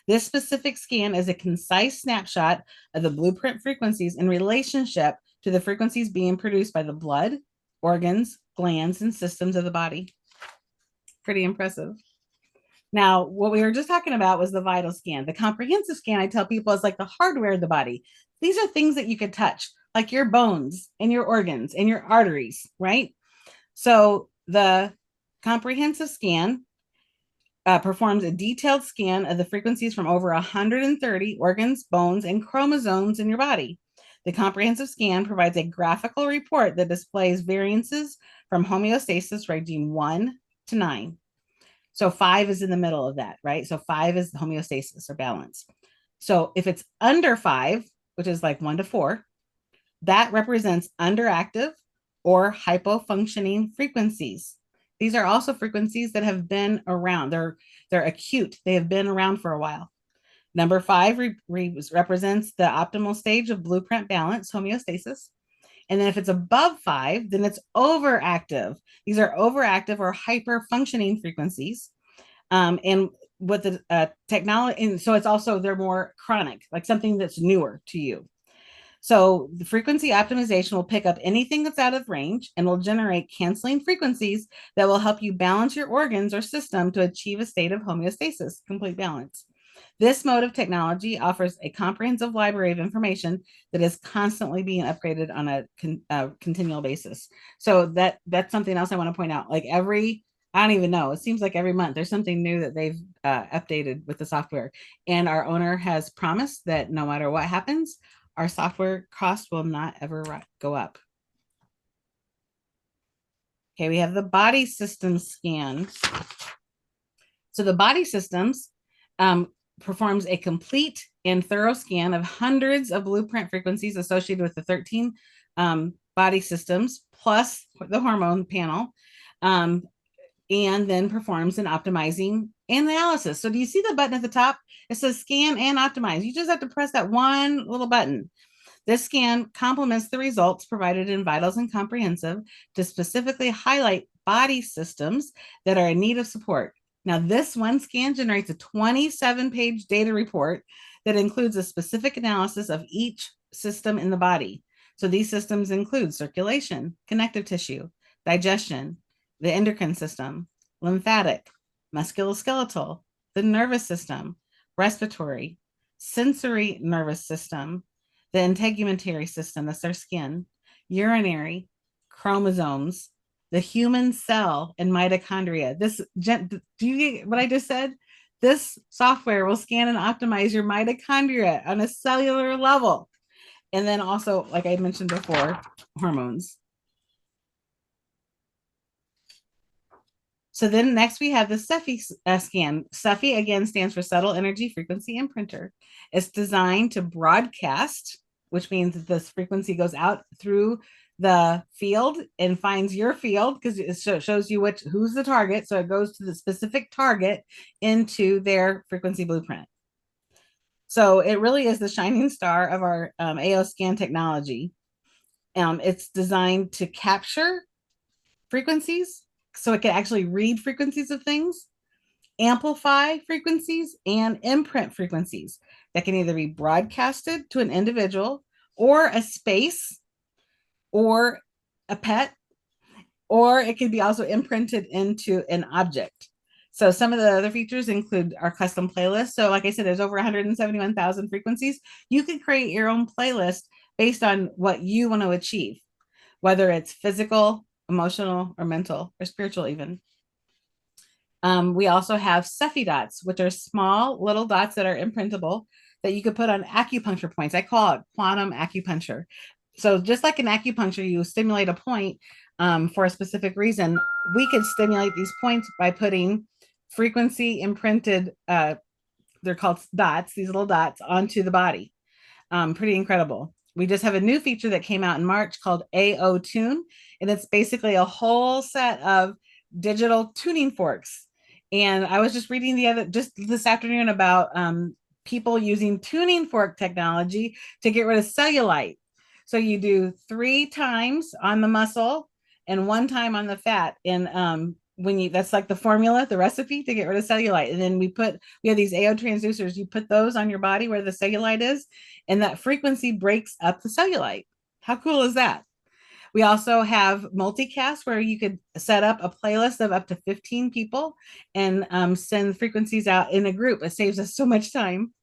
This specific scan is a concise snapshot of the blueprint frequencies in relationship to the frequencies being produced by the blood, organs, glands, and systems of the body. Pretty impressive. Now, what we were just talking about was the vital scan. The comprehensive scan, I tell people, is like the hardware of the body. These are things that you could touch, like your bones and your organs and your arteries, right? So the comprehensive scan performs a detailed scan of the frequencies from over 130 organs, bones, and chromosomes in your body. The comprehensive scan provides a graphical report that displays variances from homeostasis ranging 1 to 9. So 5 is in the middle of that, right? So 5 is homeostasis or balance. So if it's under 5, which is like 1 to 4, that represents underactive or hypofunctioning frequencies. These are also frequencies that have been around. They're acute. They have been around for a while. Number 5 represents the optimal stage of blueprint balance, homeostasis. And then if it's above 5, then it's overactive. These are overactive or hyper functioning frequencies. And what the technology, and so it's also, they're more chronic, like something that's newer to you. So the frequency optimization will pick up anything that's out of range and will generate canceling frequencies that will help you balance your organs or system to achieve a state of homeostasis, complete balance. This mode of technology offers a comprehensive library of information that is constantly being upgraded on a continual basis. So that's something else I want to point out. Like I don't even know, it seems like every month there's something new that they've updated with the software. And our owner has promised that no matter what happens, our software cost will not ever go up. Okay, we have the body system scan. So the body systems performs a complete and thorough scan of hundreds of blueprint frequencies associated with the 13 body systems plus the hormone panel, and then performs an optimizing analysis. So do you see the button at the top? It says scan and optimize. You just have to press that one little button. This scan complements the results provided in Vitals and Comprehensive to specifically highlight body systems that are in need of support. Now, this one scan generates a 27-page data report that includes a specific analysis of each system in the body. So these systems include circulation, connective tissue, digestion, the endocrine system, lymphatic, musculoskeletal, the nervous system, respiratory, sensory nervous system, the integumentary system, that's our skin, urinary, chromosomes, the human cell, and mitochondria. Do you get what I just said? This software will scan and optimize your mitochondria on a cellular level. And then also, like I mentioned before, hormones. So then next we have the Cepheid scan. Cepheid again stands for Subtle Energy Frequency Imprinter. It's designed to broadcast, which means that this frequency goes out through the field and finds your field because it shows you who's the target. So it goes to the specific target into their frequency blueprint. So it really is the shining star of our AO scan technology. It's designed to capture frequencies, so it can actually read frequencies of things, amplify frequencies, and imprint frequencies that can either be broadcasted to an individual or a space or a pet, or it could be also imprinted into an object. So some of the other features include our custom playlist. So like I said, there's over 171,000 frequencies. You can create your own playlist based on what you want to achieve, whether it's physical, emotional, or mental, or spiritual even. We also have Cepheid dots, which are small little dots that are imprintable that you could put on acupuncture points. I call it quantum acupuncture. So just like in acupuncture, you stimulate a point for a specific reason. We could stimulate these points by putting frequency imprinted, they're called dots, these little dots onto the body. Pretty incredible. We just have a new feature that came out in March called AO Tune, and it's basically a whole set of digital tuning forks. And I was just reading just this afternoon about people using tuning fork technology to get rid of cellulite. So you do 3 times on the muscle and 1 time on the fat. And when you, that's like the formula, the recipe to get rid of cellulite. And then we have these AO transducers. You put those on your body where the cellulite is, and that frequency breaks up the cellulite. How cool is that? We also have multicast where you could set up a playlist of up to 15 people and send frequencies out in a group. It saves us so much time.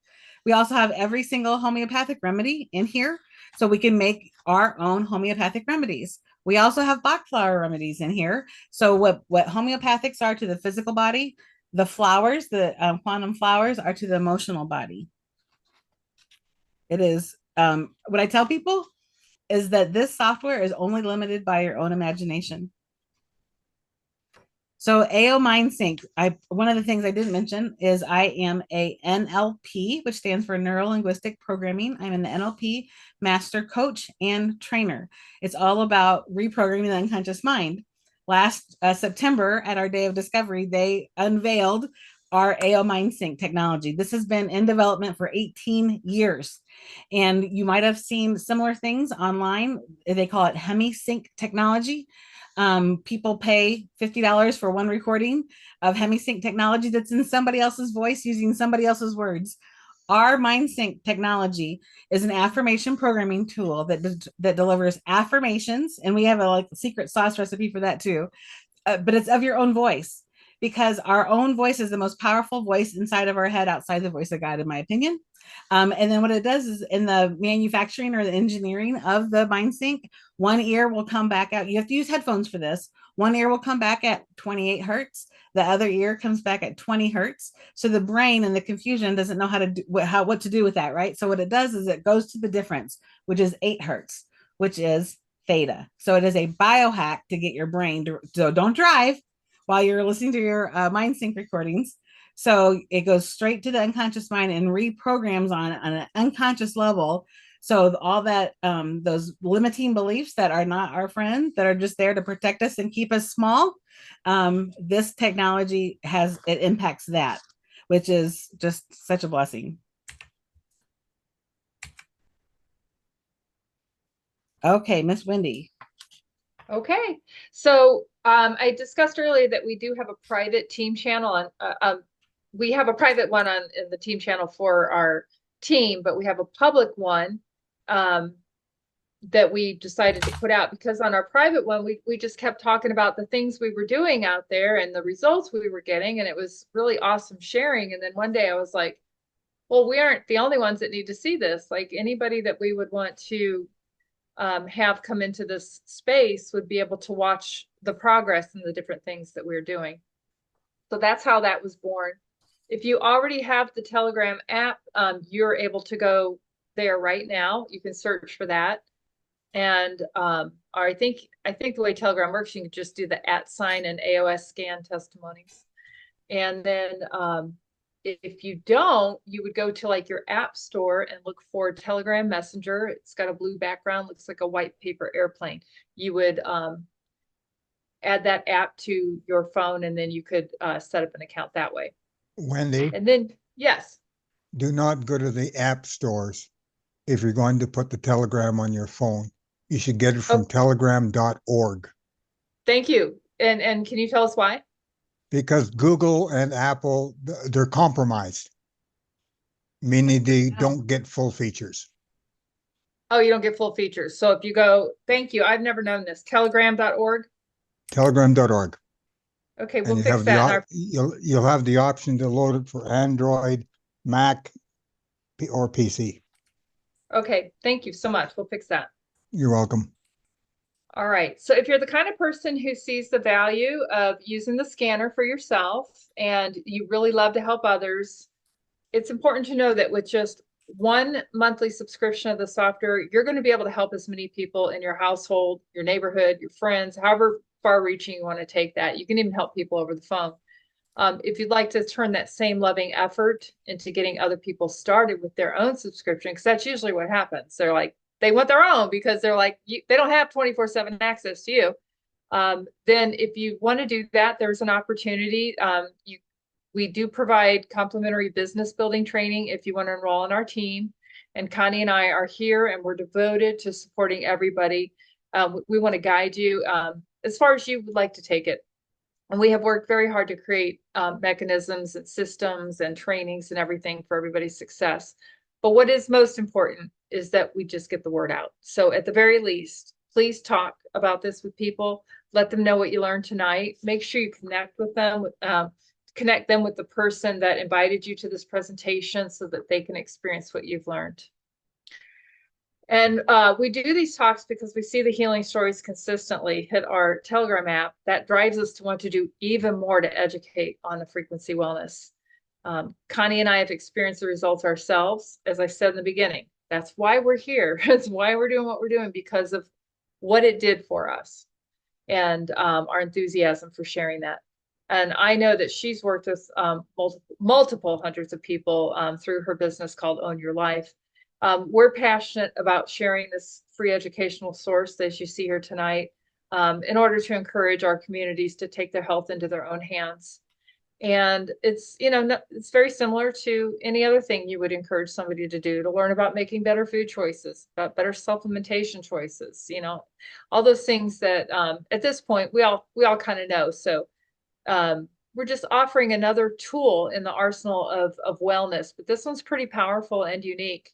We also have every single homeopathic remedy in here, so we can make our own homeopathic remedies. We also have Bach flower remedies in here. So what homeopathics are to the physical body, the flowers, the quantum flowers, are to the emotional body. It is, what I tell people is that this software is only limited by your own imagination. So AO MindSync, one of the things I didn't mention is I am a NLP, which stands for Neuro Linguistic Programming. I'm an NLP master coach and trainer. It's all about reprogramming the unconscious mind. Last September at our Day of Discovery, they unveiled our AO MindSync technology. This has been in development for 18 years. And you might have seen similar things online. They call it HemiSync technology. People pay $50 for one recording of HemiSync technology that's in somebody else's voice using somebody else's words. Our MindSync technology is an affirmation programming tool that delivers affirmations, and we have a secret sauce recipe for that too. But it's of your own voice, because our own voice is the most powerful voice inside of our head, outside the voice of God, in my opinion. And then what it does is, in the manufacturing or the engineering of the MindSync, one ear will come back out. You have to use headphones for this. One ear will come back at 28 hertz. The other ear comes back at 20 hertz. So the brain and the confusion doesn't know what to do with that, right? So what it does is it goes to the difference, which is 8 hertz, which is theta. So it is a biohack to get your brain to, so don't drive while you're listening to your MindSync recordings. So it goes straight to the unconscious mind and reprograms on an unconscious level. So all that, those limiting beliefs that are not our friend, that are just there to protect us and keep us small, this technology it impacts that, which is just such a blessing. Okay, Miss Wendy. Okay, so I discussed earlier that we do have a private team channel on. We have a private one in the team channel for our team, but we have a public one that we decided to put out, because on our private one, we just kept talking about the things we were doing out there and the results we were getting, and it was really awesome sharing. And then one day I was like, well, we aren't the only ones that need to see this. Like, anybody that we would want to have come into this space would be able to watch the progress and the different things that we're doing. So that's how that was born. If you already have the Telegram app, you're able to go there right now. You can search for that. And I think the way Telegram works, you can just do the @ and AOS scan testimonies. And then if you don't, you would go to like your app store and look for Telegram Messenger. It's got a blue background, looks like a white paper airplane. You would add that app to your phone, and then you could set up an account that way. Wendy, And then, yes. do not go to the app stores if you're going to put the Telegram on your phone. You should get it Oh, from telegram.org thank you. And can you tell us why? because Google and Apple, they're compromised, meaning they Wow. don't get full features. Oh, you don't get full features. So if you go, thank you. I've never known this. Telegram.org. Telegram.org. Okay, And we'll fix that in our, you'll have the option to load it for Android, Mac, or PC. okay, thank you so much. We'll fix that. You're welcome. All right. So if you're the kind of person who sees the value of using the scanner for yourself and you really love to help others, it's important to know that with just one monthly subscription of the software, you're going to be able to help as many people in your household, your neighborhood, your friends, however far reaching you want to take that. You can even help people over the phone. If you'd like to turn that same loving effort into getting other people started with their own subscription, because that's usually what happens. They're like, they want their own because they're like, they don't have 24/7 access to you. Then if you want to do that, there's an opportunity. We do provide complimentary business building training if you want to enroll in our team. And Connie and I are here and we're devoted to supporting everybody. We want to guide you as far as you would like to take it. And we have worked very hard to create mechanisms and systems and trainings and everything for everybody's success. But what is most important is that we just get the word out. So at the very least, please talk about this with people. Let them know what you learned tonight. Make sure you connect with them, connect them with the person that invited you to this presentation so that they can experience what you've learned. And we do these talks because we see the healing stories consistently hit our Telegram app. That drives us to want to do even more to educate on the frequency wellness. Connie and I have experienced the results ourselves. As I said in the beginning, that's why we're here. That's why we're doing what we're doing, because of what it did for us and our enthusiasm for sharing that. And I know that she's worked with multiple hundreds of people through her business called Own Your Life. We're passionate about sharing this free educational source, as you see here tonight, in order to encourage our communities to take their health into their own hands. And it's, it's very similar to any other thing you would encourage somebody to do, to learn about making better food choices, about better supplementation choices, all those things that at this point we all kind of know. So we're just offering another tool in the arsenal of wellness, but this one's pretty powerful and unique.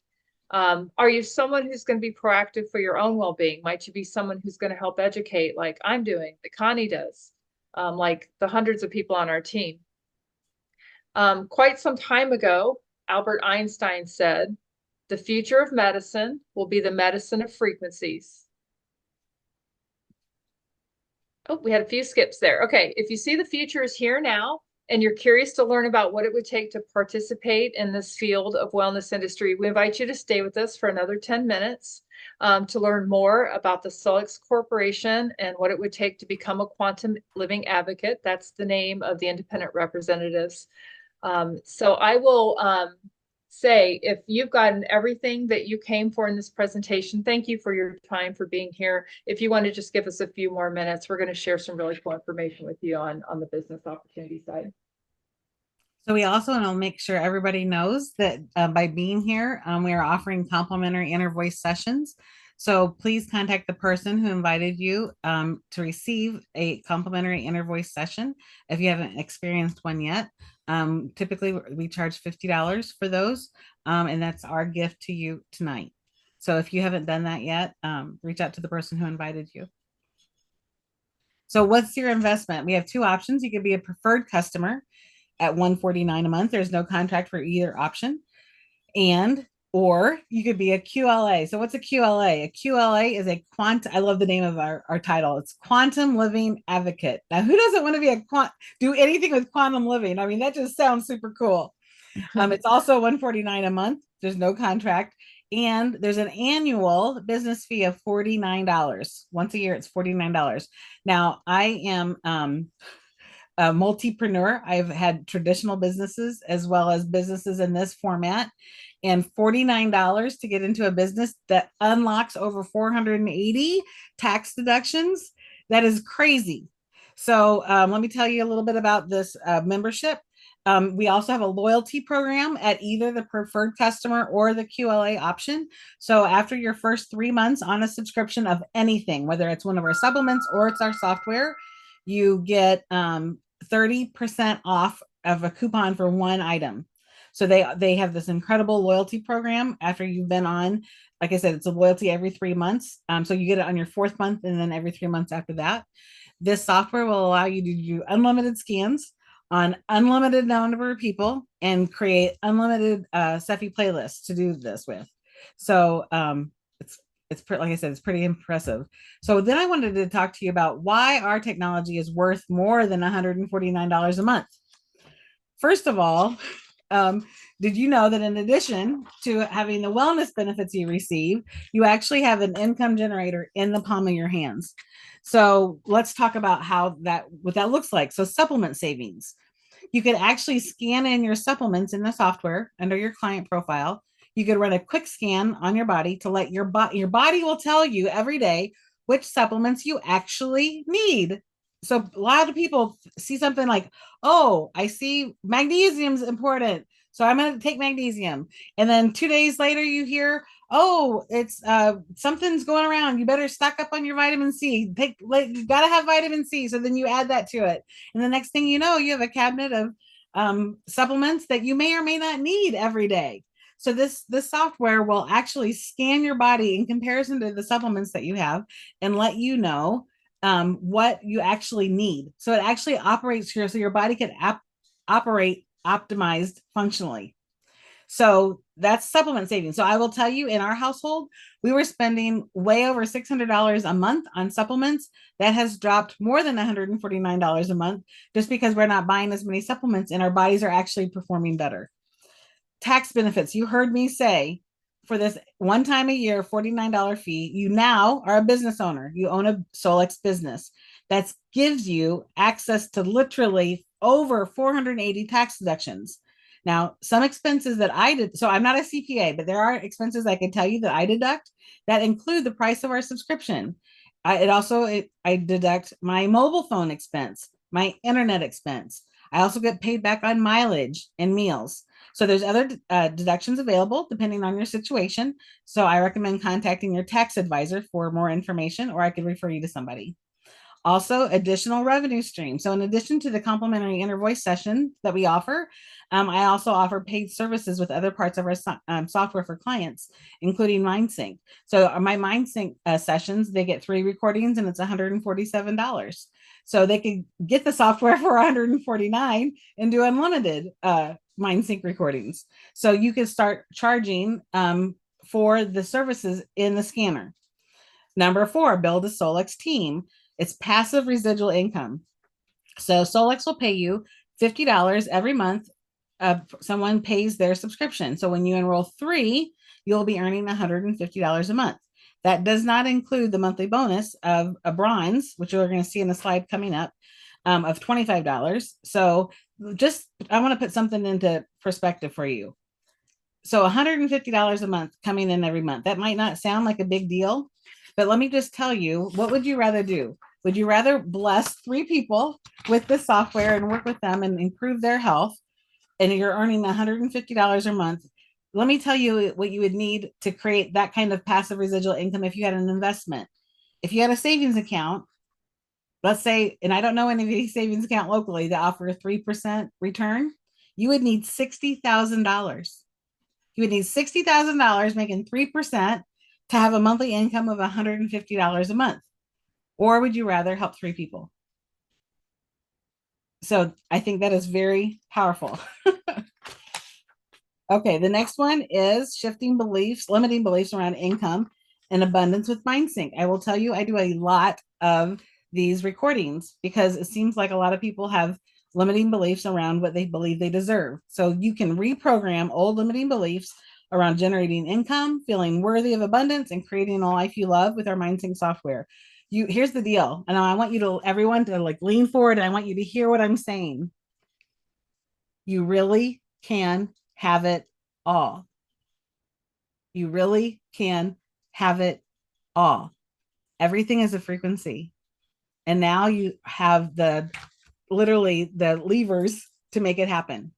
Are you someone who's going to be proactive for your own well-being? Might you be someone who's going to help educate, like I'm doing, that Connie does, like the hundreds of people on our team? Quite some time ago, Albert Einstein said, "The future of medicine will be the medicine of frequencies." Oh, we had a few skips there. Okay, if you see the future is here now, and you're curious to learn about what it would take to participate in this field of wellness industry, we invite you to stay with us for another 10 minutes to learn more about the Solex Corporation and what it would take to become a quantum living advocate. That's the name of the independent representatives. So I will say, if you've gotten everything that you came for in this presentation, thank you for your time, for being here. If you want to just give us a few more minutes, we're going to share some really cool information with you on the business opportunity side. So we also want to make sure everybody knows that by being here, we are offering complimentary inner voice sessions. So please contact the person who invited you to receive a complimentary inner voice session if you haven't experienced one yet. Typically, we charge $50 for those, and that's our gift to you tonight. So if you haven't done that yet, reach out to the person who invited you. So what's your investment? We have two options. You could be a preferred customer at $149 a month. There's no contract for either option. Or you could be a QLA. So what's a QLA? A QLA is a I love the name of our title. It's Quantum Living Advocate. Now, who doesn't want to be do anything with quantum living? I mean, that just sounds super cool. It's also $149 a month. There's no contract. And there's an annual business fee of $49. Once a year, it's $49. Now, I am a multipreneur. I've had traditional businesses as well as businesses in this format. And $49 to get into a business that unlocks over 480 tax deductions. That is crazy. So let me tell you a little bit about this membership. We also have a loyalty program at either the preferred customer or the QLA option. So after your first 3 months on a subscription of anything, whether it's one of our supplements or it's our software, you get 30% off of a coupon for one item. So they have this incredible loyalty program after you've been on. Like I said, it's a loyalty every 3 months. So you get it on your 4th month and then every 3 months after that. This software will allow you to do unlimited scans on unlimited number of people and create unlimited Cephi playlists to do this with. So like I said, it's pretty impressive. So then I wanted to talk to you about why our technology is worth more than $149 a month. First of all, did you know that in addition to having the wellness benefits you receive, you actually have an income generator in the palm of your hands? So let's talk about what that looks like. So supplement savings. You could actually scan in your supplements in the software under your client profile. You could run a quick scan on your body to let your body will tell you every day which supplements you actually need. So a lot of people see something like, oh, I see magnesium's important, so I'm going to take magnesium. And then 2 days later, you hear, oh, it's something's going around. You better stock up on your vitamin C. You got to have vitamin C. So then you add that to it. And the next thing you know, you have a cabinet of supplements that you may or may not need every day. So this software will actually scan your body in comparison to the supplements that you have and let you know what you actually need. So it actually operates here so your body can operate optimized functionally. So that's supplement savings. So I will tell you, in our household, we were spending way over $600 a month on supplements. That has dropped more than $149 a month just because we're not buying as many supplements and our bodies are actually performing better. Tax benefits. You heard me say, for this one time a year, $49 fee, you now are a business owner. You own a Solex business. That gives you access to literally over 480 tax deductions. Now, some expenses that I did, so I'm not a CPA, but there are expenses I can tell you that I deduct that include the price of our subscription. I deduct my mobile phone expense, my internet expense. I also get paid back on mileage and meals. So there's other deductions available depending on your situation. So I recommend contacting your tax advisor for more information, or I could refer you to somebody. Also, additional revenue streams. So in addition to the complimentary inner voice session that we offer, I also offer paid services with other parts of our software for clients, including MindSync. So my MindSync sessions, they get 3 recordings and it's $147. So they could get the software for $149 and do unlimited MindSync recordings. So you can start charging for the services in the scanner. Number 4, build a Solex team. It's passive residual income. So Solex will pay you $50 every month. Someone pays their subscription. So when you enroll 3, you'll be earning $150 a month. That does not include the monthly bonus of a bronze, which you're going to see in the slide coming up, of $25. So I want to put something into perspective for you. So $150 a month coming in every month. That might not sound like a big deal, but let me just tell you, what would you rather do? Would you rather bless 3 people with this software and work with them and improve their health, and you're earning $150 a month? Let me tell you what you would need to create that kind of passive residual income if you had an investment. If you had a savings account, let's say, and I don't know any savings account locally that offer a 3% return, you would need $60,000. You would need $60,000 making 3% to have a monthly income of $150 a month. Or would you rather help 3 people? So I think that is very powerful. Okay, the next one is shifting beliefs, limiting beliefs around income and abundance with MindSync. I will tell you, I do a lot of these recordings because it seems like a lot of people have limiting beliefs around what they believe they deserve. So you can reprogram old limiting beliefs around generating income, feeling worthy of abundance, and creating a life you love with our MindSync software. Here's the deal, and I want everyone to like lean forward, and I want you to hear what I'm saying. You really can have it all. You really can have it all. Everything is a frequency. And now you have literally the levers to make it happen.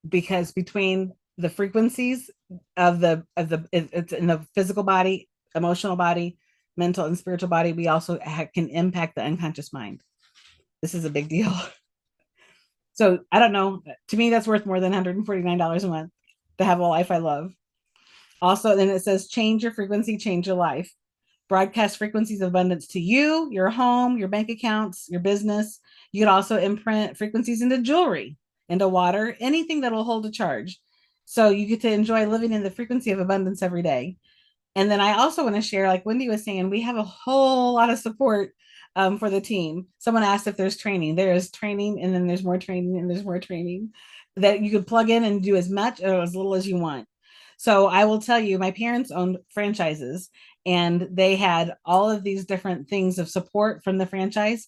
Because between the frequencies it's in the physical body, emotional body, mental and spiritual body, we also can impact the unconscious mind. This is a big deal. So I don't know. To me, that's worth more than $149 a month to have a life I love. Also, then it says change your frequency, change your life. Broadcast frequencies of abundance to you, your home, your bank accounts, your business. You could also imprint frequencies into jewelry, into water, anything that will hold a charge. So you get to enjoy living in the frequency of abundance every day. And then I also want to share, like Wendy was saying, we have a whole lot of support for the team. Someone asked if there's training. There is training, and then there's more training, and there's more training that you could plug in and do as much or as little as you want. So I will tell you, my parents owned franchises, and they had all of these different things of support from the franchise.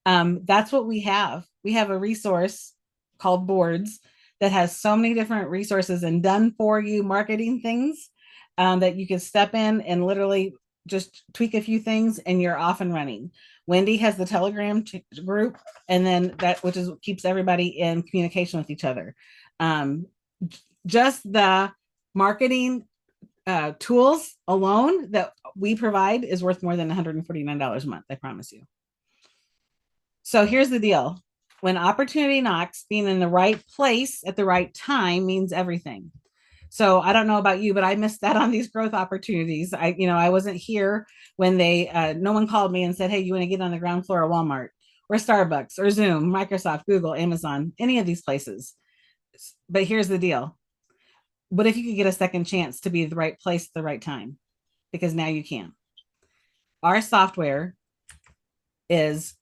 That's what we have. We have a resource called Boards that has so many different resources and done for you marketing things that you can step in and literally just tweak a few things and you're off and running. Wendy has the Telegram group, and then that which is keeps everybody in communication with each other. Just the marketing tools alone that we provide is worth more than $149 a month. I promise you. So here's the deal. When opportunity knocks, being in the right place at the right time means everything. So I don't know about you, but I missed that on these growth opportunities. I wasn't here when no one called me and said, hey, you want to get on the ground floor of Walmart or Starbucks or Zoom, Microsoft, Google, Amazon, any of these places. But here's the deal. What if you could get a second chance to be at the right place at the right time? Because now you can. Our software is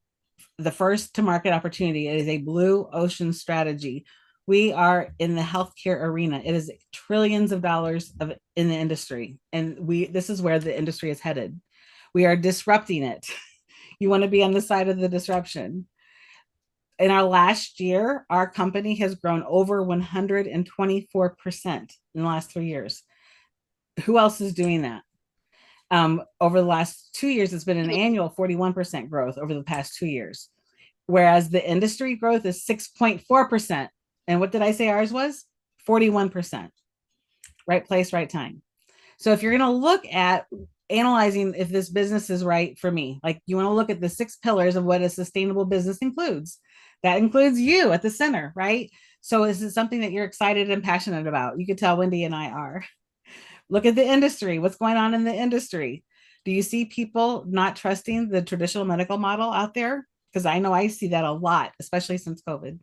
the first to market opportunity. It is a blue ocean strategy. We are in the healthcare arena. It is trillions of dollars in the industry. And this is where the industry is headed. We are disrupting it. You want to be on the side of the disruption. In our last year, our company has grown over 124% in the last 3 years. Who else is doing that? Over the last 2 years, it's been an annual 41% growth over the past 2 years, whereas the industry growth is 6.4%. And what did I say ours was? 41%. Right place, right time. So if you're going to look at analyzing if this business is right for me, like you want to look at the 6 pillars of what a sustainable business includes. That includes you at the center, right? So is it something that you're excited and passionate about? You could tell Wendy and I are. Look at the industry. What's going on in the industry? Do you see people not trusting the traditional medical model out there? Because I know I see that a lot, especially since COVID.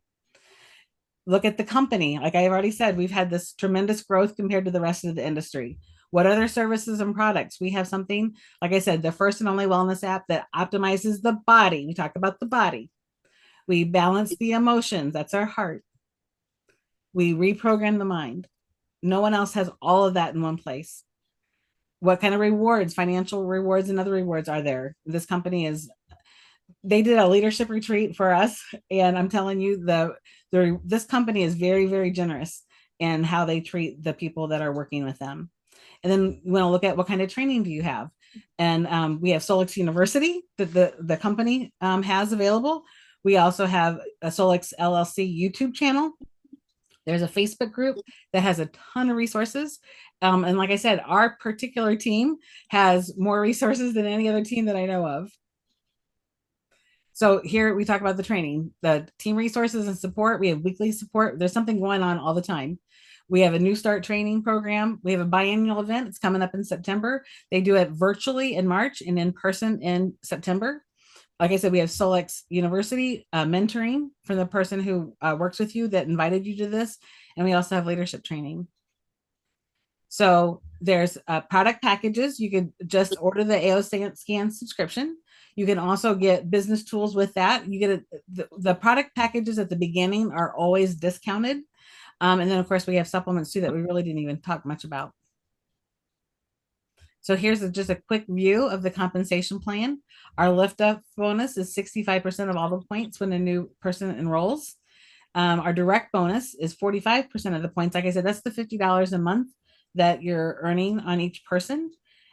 Look at the company. Like I've already said, we've had this tremendous growth compared to the rest of the industry. What other services and products? We have something, like I said, the first and only wellness app that optimizes the body. We talk about the body. We balance the emotions. That's our heart. We reprogram the mind. No one else has all of that in one place. What kind of rewards, financial rewards and other rewards are there? This company they did a leadership retreat for us. And I'm telling you, this company is very, very generous in how they treat the people that are working with them. And then you want to look at what kind of training do you have? And we have Solex University that the company has available. We also have a Solex LLC YouTube channel. There's a Facebook group that has a ton of resources. And like I said, our particular team has more resources than any other team that I know of. So here we talk about the training, the team resources and support. We have weekly support. There's something going on all the time. We have a new start training program. We have a biannual event. It's coming up in September. They do it virtually in March and in person in September. Like I said, we have Solex University mentoring for the person who works with you that invited you to this. And we also have leadership training. So there's product packages. You could just order the AO Scan subscription. You can also get business tools with that. You get the product packages at the beginning are always discounted. And then of course we have supplements too that we really didn't even talk much about. So here's just a quick view of the compensation plan. Our lift up bonus is 65% of all the points when a new person enrolls. Our direct bonus is 45% of the points. Like I said, that's the $50 a month that you're earning on each person.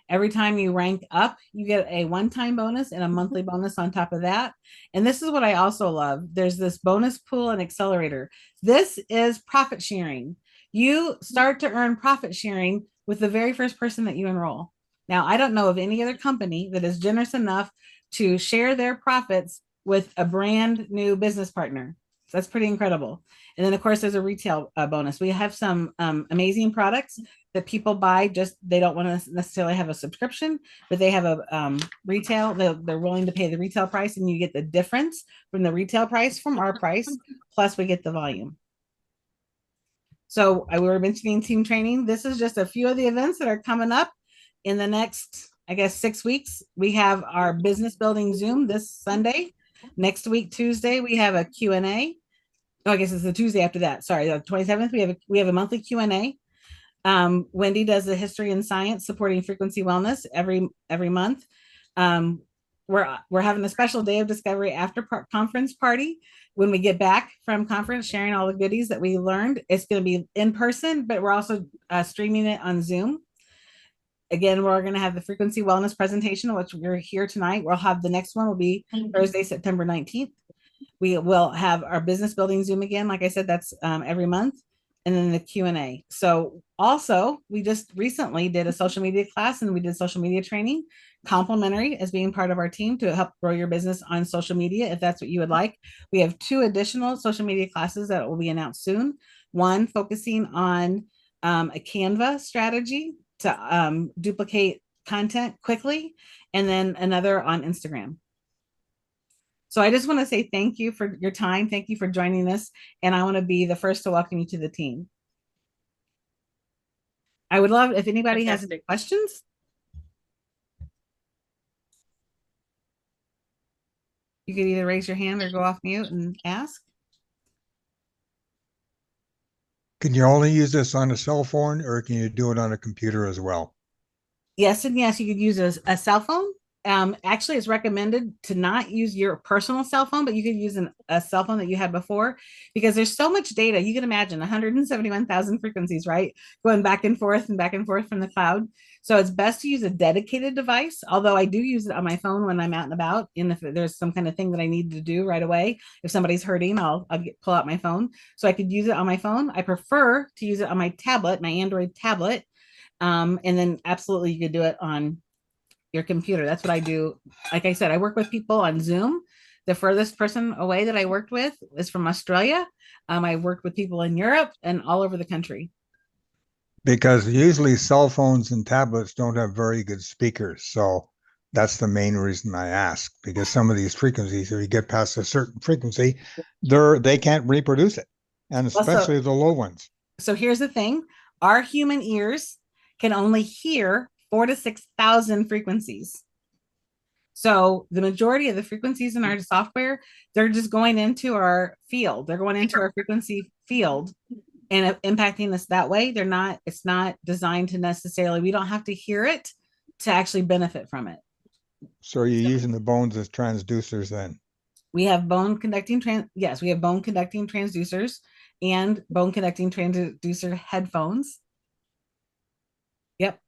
Every time you rank up, you get a one-time bonus and a monthly bonus on top of that. And this is what I also love. There's this bonus pool and accelerator. This is profit sharing. You start to earn profit sharing with the very first person that you enroll. Now, I don't know of any other company that is generous enough to share their profits with a brand new business partner. So that's pretty incredible. And then, of course, there's a retail bonus. We have some amazing products that people buy. Just they don't want to necessarily have a subscription, but they have a retail. They're willing to pay the retail price, and you get the difference from the retail price from our price. Plus, we get the volume. So we were mentioning team training. This is just a few of the events that are coming up in the next, I guess, 6 weeks. We have our business building Zoom this Sunday. Next week, Tuesday, we have a Q&A. Oh, I guess it's the Tuesday after that. Sorry, the 27th, we have a monthly Q&A. Wendy does the history and science supporting frequency wellness every month. We're having a special day of discovery after conference party when we get back from conference, sharing all the goodies that we learned. It's going to be in person, but we're also streaming it on Zoom. Again, we're going to have the frequency wellness presentation, which we're here tonight. We'll have the next one will be Thursday, September 19th. We will have our business building Zoom again. Like I said, that's every month. And then the Q&A. So also, we just recently did a social media class and we did social media training, complimentary as being part of our team to help grow your business on social media, if that's what you would like. We have 2 additional social media classes that will be announced soon. One focusing on a Canva strategy to duplicate content quickly, and then another on Instagram. So I just want to say thank you for your time. Thank you for joining us. And I want to be the first to welcome you to the team. I would love if anybody has any questions. You could either raise your hand or go off mute and ask. Can you only use this on a cell phone or can you do it on a computer as well? Yes, and yes, you could use a cell phone. Actually, it's recommended to not use your personal cell phone, but you could use a cell phone that you had before because there's so much data. You can imagine 171,000 frequencies, right? Going back and forth from the cloud. So it's best to use a dedicated device, although I do use it on my phone when I'm out and about. And if there's some kind of thing that I need to do right away, if somebody's hurting, I'll pull out my phone. So I could use it on my phone. I prefer to use it on my tablet, my Android tablet. And then absolutely you could do it on your computer. That's what I do. Like I said, I work with people on Zoom. The furthest person away that I worked with is from Australia. I worked with people in Europe and all over the country. Because usually cell phones and tablets don't have very good speakers. So that's the main reason I ask, because some of these frequencies, if you get past a certain frequency, they can't reproduce it. And especially Also, the low ones. so here's the thing. Our human ears can only hear 4,000 to 6,000 frequencies. So the majority of the frequencies in our software, they're just going into our field. They're going into our frequency field and impacting us that way. It's not designed to necessarily, we don't have to hear it to actually benefit from it. So you're using the bones as transducers then? We have bone conducting we have bone conducting transducers and bone conducting transducer headphones. Yep.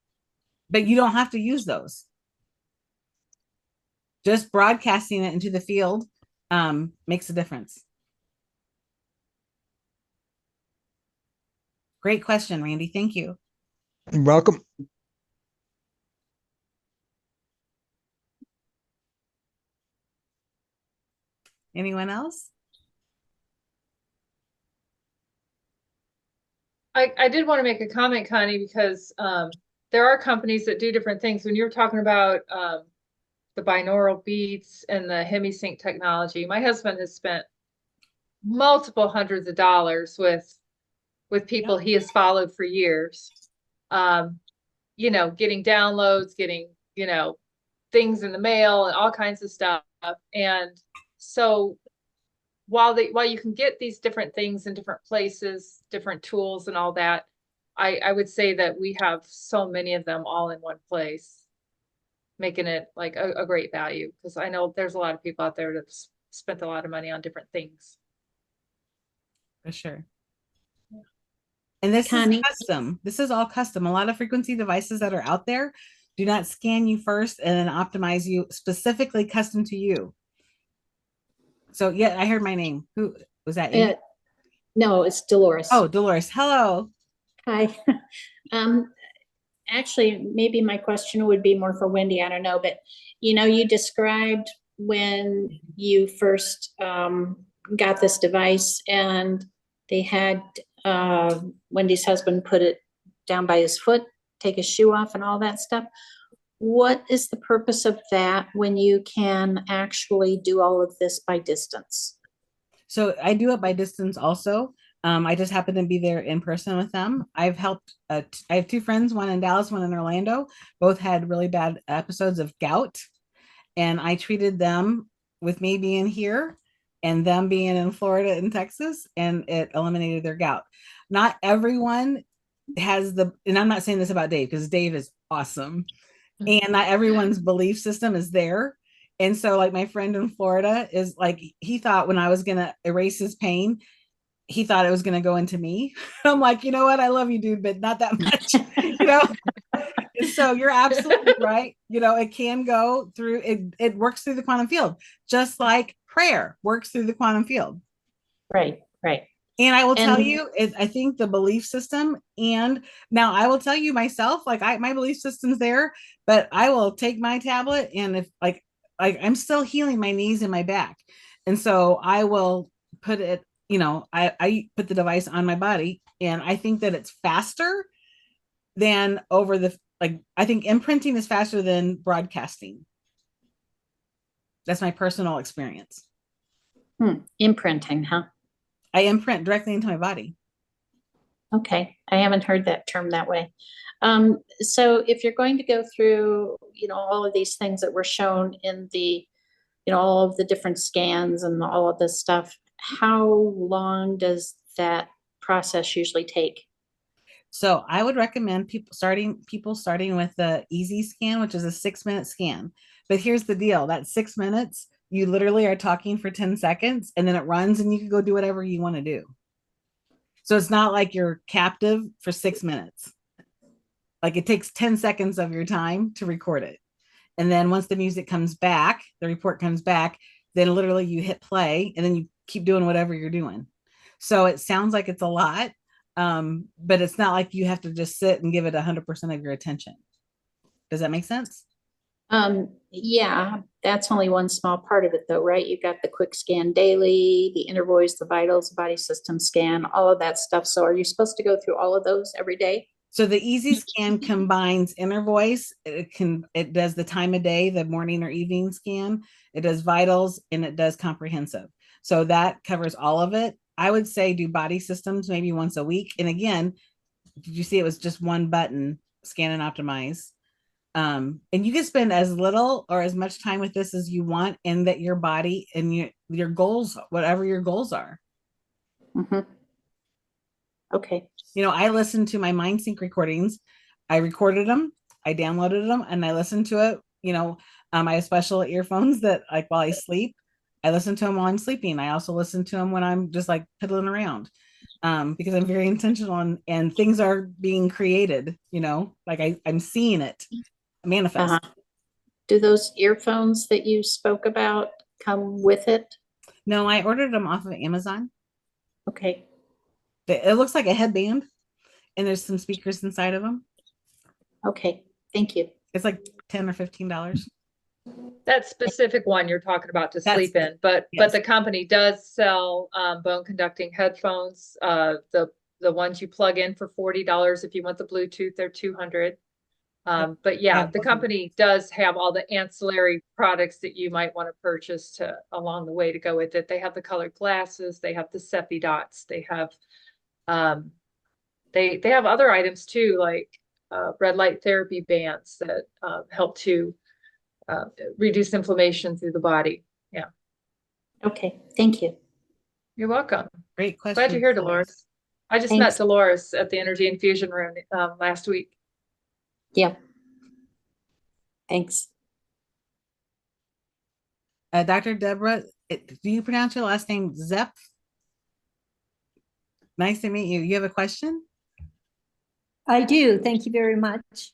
But you don't have to use those. Just broadcasting it into the field makes a difference. Great question, Randy. Thank you. You're welcome. Anyone else? I did want to make a comment, Connie, because there are companies that do different things. When you're talking about the binaural beats and the hemisync technology, my husband has spent multiple hundreds of dollars with people he has followed for years. Getting downloads, getting, things in the mail and all kinds of stuff. And so while you can get these different things in different places, different tools and all that, I would say that we have so many of them all in one place, making it like a great value. Because I know there's a lot of people out there that spent a lot of money on different things. For sure. And this Connie? is custom. This is all custom. A lot of frequency devices that are out there Do not scan you first and then optimize you specifically custom to you. So yeah, I heard my name. Who was that? You? No, it's Dolores. Oh, Dolores. Hello. Hi. Um, Actually, maybe my question would be more for Wendy. I don't know, but you described when you first got this device and they had Wendy's husband put it down by his foot, take his shoe off and all that stuff. What is the purpose of that when you can actually do all of this by distance? So I do it by distance also. I just happen to be there in person with them. I've helped, I have two friends, one in Dallas, one in Orlando. Both had really bad episodes of gout. And I treated them with me being here and them being in Florida and Texas, and it eliminated their gout. Not everyone has and I'm not saying this about Dave because Dave is awesome. And not everyone's belief system is there. And so, like, my friend in Florida is like, he thought when I was going to erase his pain, he thought it was going to go into me. I'm like, you know what? I love you, dude, but not that much, And so you're absolutely right. It can go through, it works through the quantum field, just like prayer works through the quantum field. Right. And I will tell you, I think the belief system, and now I will tell you myself, like my belief system's there, but I will take my tablet and if like I'm still healing my knees and my back. And so I will put it, I put the device on my body, and I think that it's faster than I think imprinting is faster than broadcasting. That's my personal experience. Imprinting, huh? I imprint directly into my body. Okay, I haven't heard that term that way. So if you're going to go through, all of these things that were shown in the, all of the different scans and all of this stuff, how long does that process usually take? So I would recommend people starting with the easy scan, which is a 6-minute scan. But here's the deal: that 6 minutes, you literally are talking for 10 seconds and then it runs and you can go do whatever you want to do. So it's not like you're captive for 6 minutes. Like, it takes 10 seconds of your time to record it. And then once the music comes back, the report comes back, then literally you hit play and then you keep doing whatever you're doing. So it sounds like it's a lot, but it's not like you have to just sit and give it 100% of your attention. Does that make sense? Yeah, that's only one small part of it though, right? You've got the quick scan daily, the inner voice, the vitals, the body system scan, all of that stuff. So are you supposed to go through all of those every day? So the easy scan combines inner voice. It does the time of day, the morning or evening scan. It does vitals, and it does comprehensive. So that covers all of it. I would say do body systems maybe once a week. And again, did you see it was just one button, scan and optimize? And you can spend as little or as much time with this as you want, and that your body and your goals, whatever your goals are. Okay. I listened to my MindSync recordings. I recorded them, I downloaded them, and I listened to it. I have special earphones that, like, while I sleep, I listen to them while I'm sleeping. I also listen to them when I'm just like piddling around, because I'm very intentional and things are being created, like I'm seeing it manifest. Do those earphones that you spoke about come with it? No, I ordered them off of Amazon. Okay. It looks like a headband, and there's some speakers inside of them. Okay, thank you. It's like $10 or $15. That specific one you're talking about to sleep in, but the company does sell bone conducting headphones. The ones you plug in for $40. If you want the Bluetooth, they're $200. But yeah, the company does have all the ancillary products that you might want to purchase along the way to go with it. They have the colored glasses, they have the Cephi dots, they have they have other items too, like red light therapy bands that help to reduce inflammation through the body. Yeah. Okay, thank you. You're welcome. Great question. Glad you're here, Dolores. I just met Dolores at the Energy Infusion Room last week. Yeah. Thanks. Dr. Deborah, do you pronounce your last name Zepp? Nice to meet you. You have a question? I do. Thank you very much.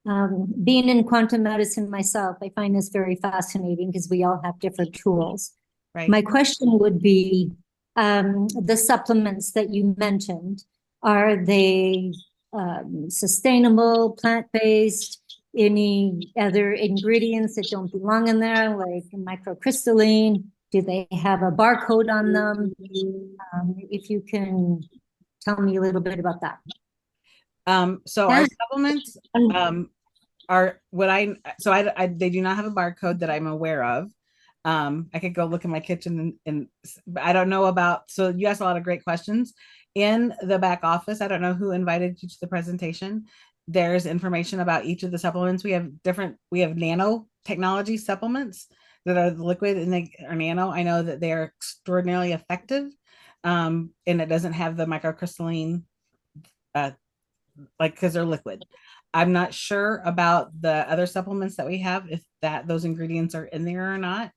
Being in quantum medicine myself, I find this very fascinating because we all have different tools. Right. My question would be, the supplements that you mentioned, are they sustainable, plant-based, any other ingredients that don't belong in there, like microcrystalline? Do they have a barcode on them? If you can tell me a little bit about that. So our Yeah. supplements are what they do not have a barcode that I'm aware of. I could go look in my kitchen and I don't know about, so you asked a lot of great questions. In the back office, I don't know who invited you to the presentation. There's information about each of the supplements. We have nanotechnology supplements that are liquid and they are nano. I know that they are extraordinarily effective. And it doesn't have the microcrystalline, because they're liquid. I'm not sure about the other supplements that we have, if those ingredients are in there or not.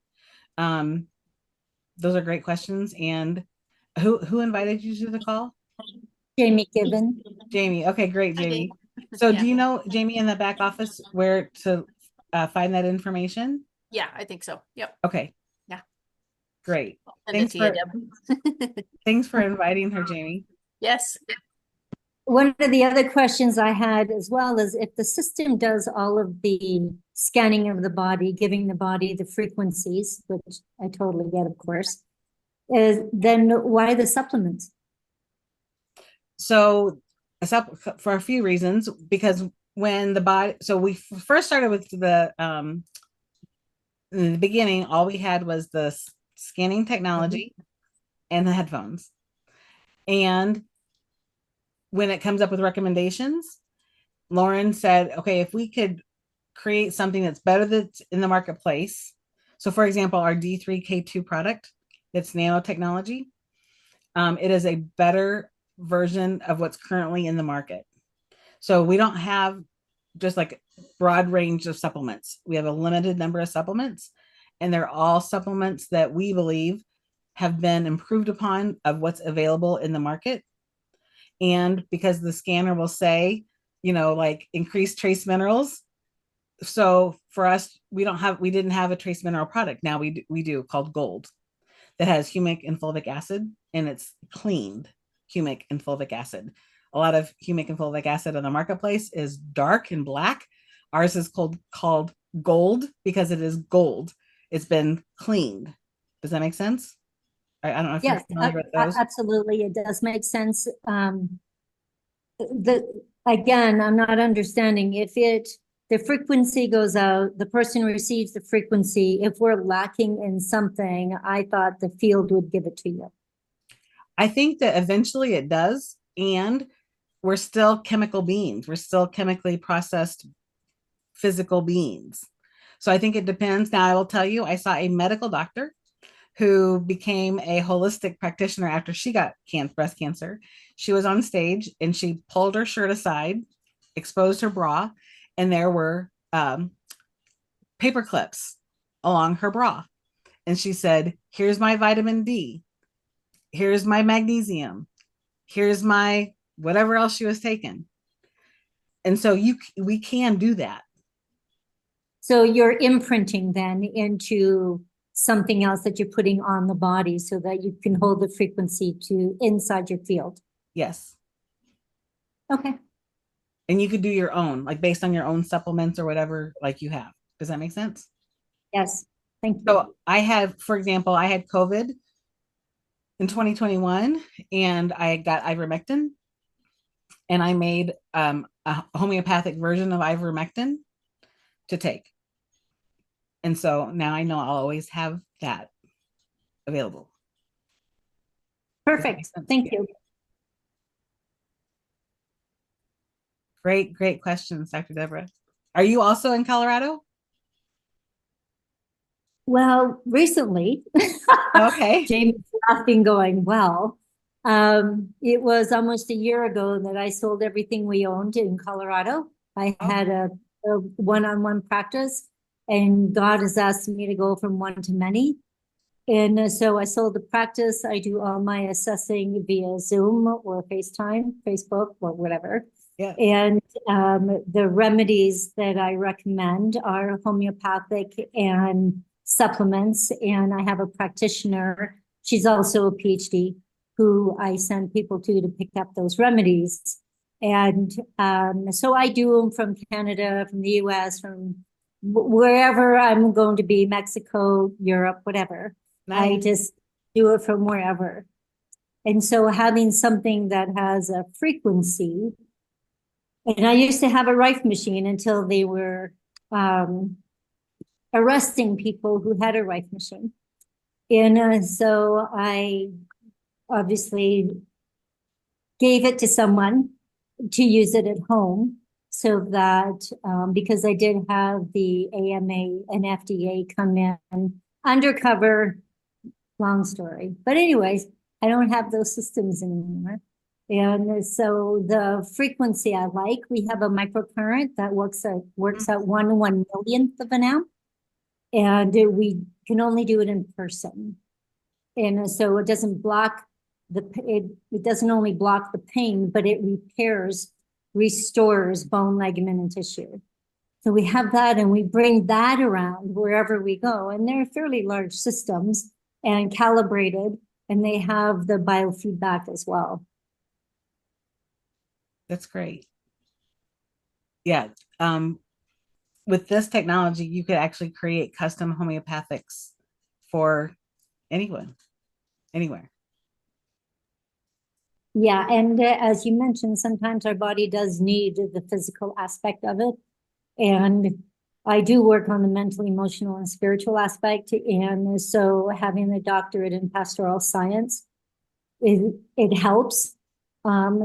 Those are great questions. And who invited you to the call? Jamie Given. Jamie. Okay, great, I did. Jamie. So Yeah. do you know, Jamie, in the back office where to find that information? Yeah, I think so. Yep. Okay. Yeah. Great. I'll send it to you, Deb. Thanks for inviting her, Jamie. Yes. One of the other questions I had as well is, if the system does all of the scanning of the body, giving the body the frequencies, which I totally get, of course, then why the supplements? So for a few reasons, because when the body, so we first started with in the beginning, all we had was the scanning technology and the headphones. And when it comes up with recommendations, Lauren said, okay, if we could create something that's better that's in the marketplace. So for example, our D3K2 product, it's nanotechnology. It is a better version of what's currently in the market. So we don't have just like broad range of supplements. We have a limited number of supplements, and they're all supplements that we believe have been improved upon of what's available in the market. And because the scanner will say, like increased trace minerals. So for us, we didn't have a trace mineral product. Now we do called Gold, that has humic and fulvic acid, and it's cleaned humic and fulvic acid. A lot of humic and fulvic acid on the marketplace is dark and black. Ours is called Gold because it is gold. It's been cleaned. Does that make sense? I don't know if Yes, you're familiar with those. absolutely, it does make sense. Again, I'm not understanding if the frequency goes out, the person receives the frequency. If we're lacking in something, I thought the field would give it to you. I think that eventually it does. And we're still chemical beings. We're still chemically processed physical beings. So I think it depends. Now, I will tell you, I saw a medical doctor who became a holistic practitioner after she got breast cancer. She was on stage and she pulled her shirt aside, exposed her bra, and there were paper clips along her bra. And she said, here's my vitamin D. Here's my magnesium. Here's my whatever else she was taking. And so we can do that. So you're imprinting then into something else that you're putting on the body so that you can hold the frequency to inside your field. Yes. Okay. And you could do your own, like based on your own supplements or whatever, like you have. Does that make sense? Yes. Thank you. So for example, I had COVID in 2021 and I got ivermectin, and I made a homeopathic version of ivermectin to take. And so now I know I'll always have that available. Perfect. Thank you. Great questions, Dr. Deborah. Are you also in Colorado? Well, recently, Okay. Jamie's laughing going, well, it was almost a year ago that I sold everything we owned in Colorado. I had a one-on-one practice, and God has asked me to go from one to many. And so I sold the practice. I do all my assessing via Zoom or FaceTime, Facebook or whatever. Yeah. And the remedies that I recommend are homeopathic and supplements. And I have a practitioner, she's also a PhD, who I send people to pick up those remedies. And so I do them from Canada, from the US, from wherever I'm going to be, Mexico, Europe, whatever. I Nice. just do it from wherever. And so having something that has a frequency, and I used to have a rife machine until they were arresting people who had a rife machine. And so I obviously gave it to someone to use it at home so that because I did have the AMA and FDA come in undercover, long story. But anyways, I don't have those systems anymore. And so the frequency I like, we have a microcurrent that works at 1/1 millionth of an amp. And we can only do it in person. And so it doesn't block it doesn't only block the pain, but it restores bone, ligament, and tissue. So we have that and we bring that around wherever we go. And they're fairly large systems and calibrated, and they have the biofeedback as well. That's great. Yeah. With this technology, you could actually create custom homeopathics for anyone, anywhere. Yeah, and as you mentioned, sometimes our body does need the physical aspect of it. And I do work on the mental, emotional, and spiritual aspect. And so having a doctorate in pastoral science, it helps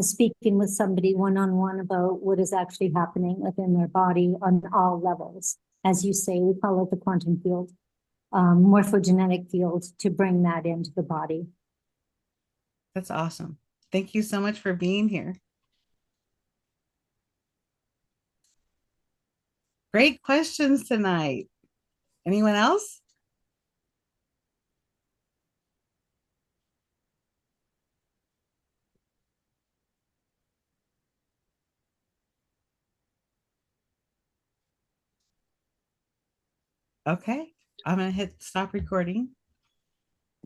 speaking with somebody one-on-one about what is actually happening within their body on all levels. As you say, we call it the quantum field, morphogenetic field, to bring that into the body. That's awesome. Thank you so much for being here. Great questions tonight. Anyone else? Okay, I'm gonna hit stop recording.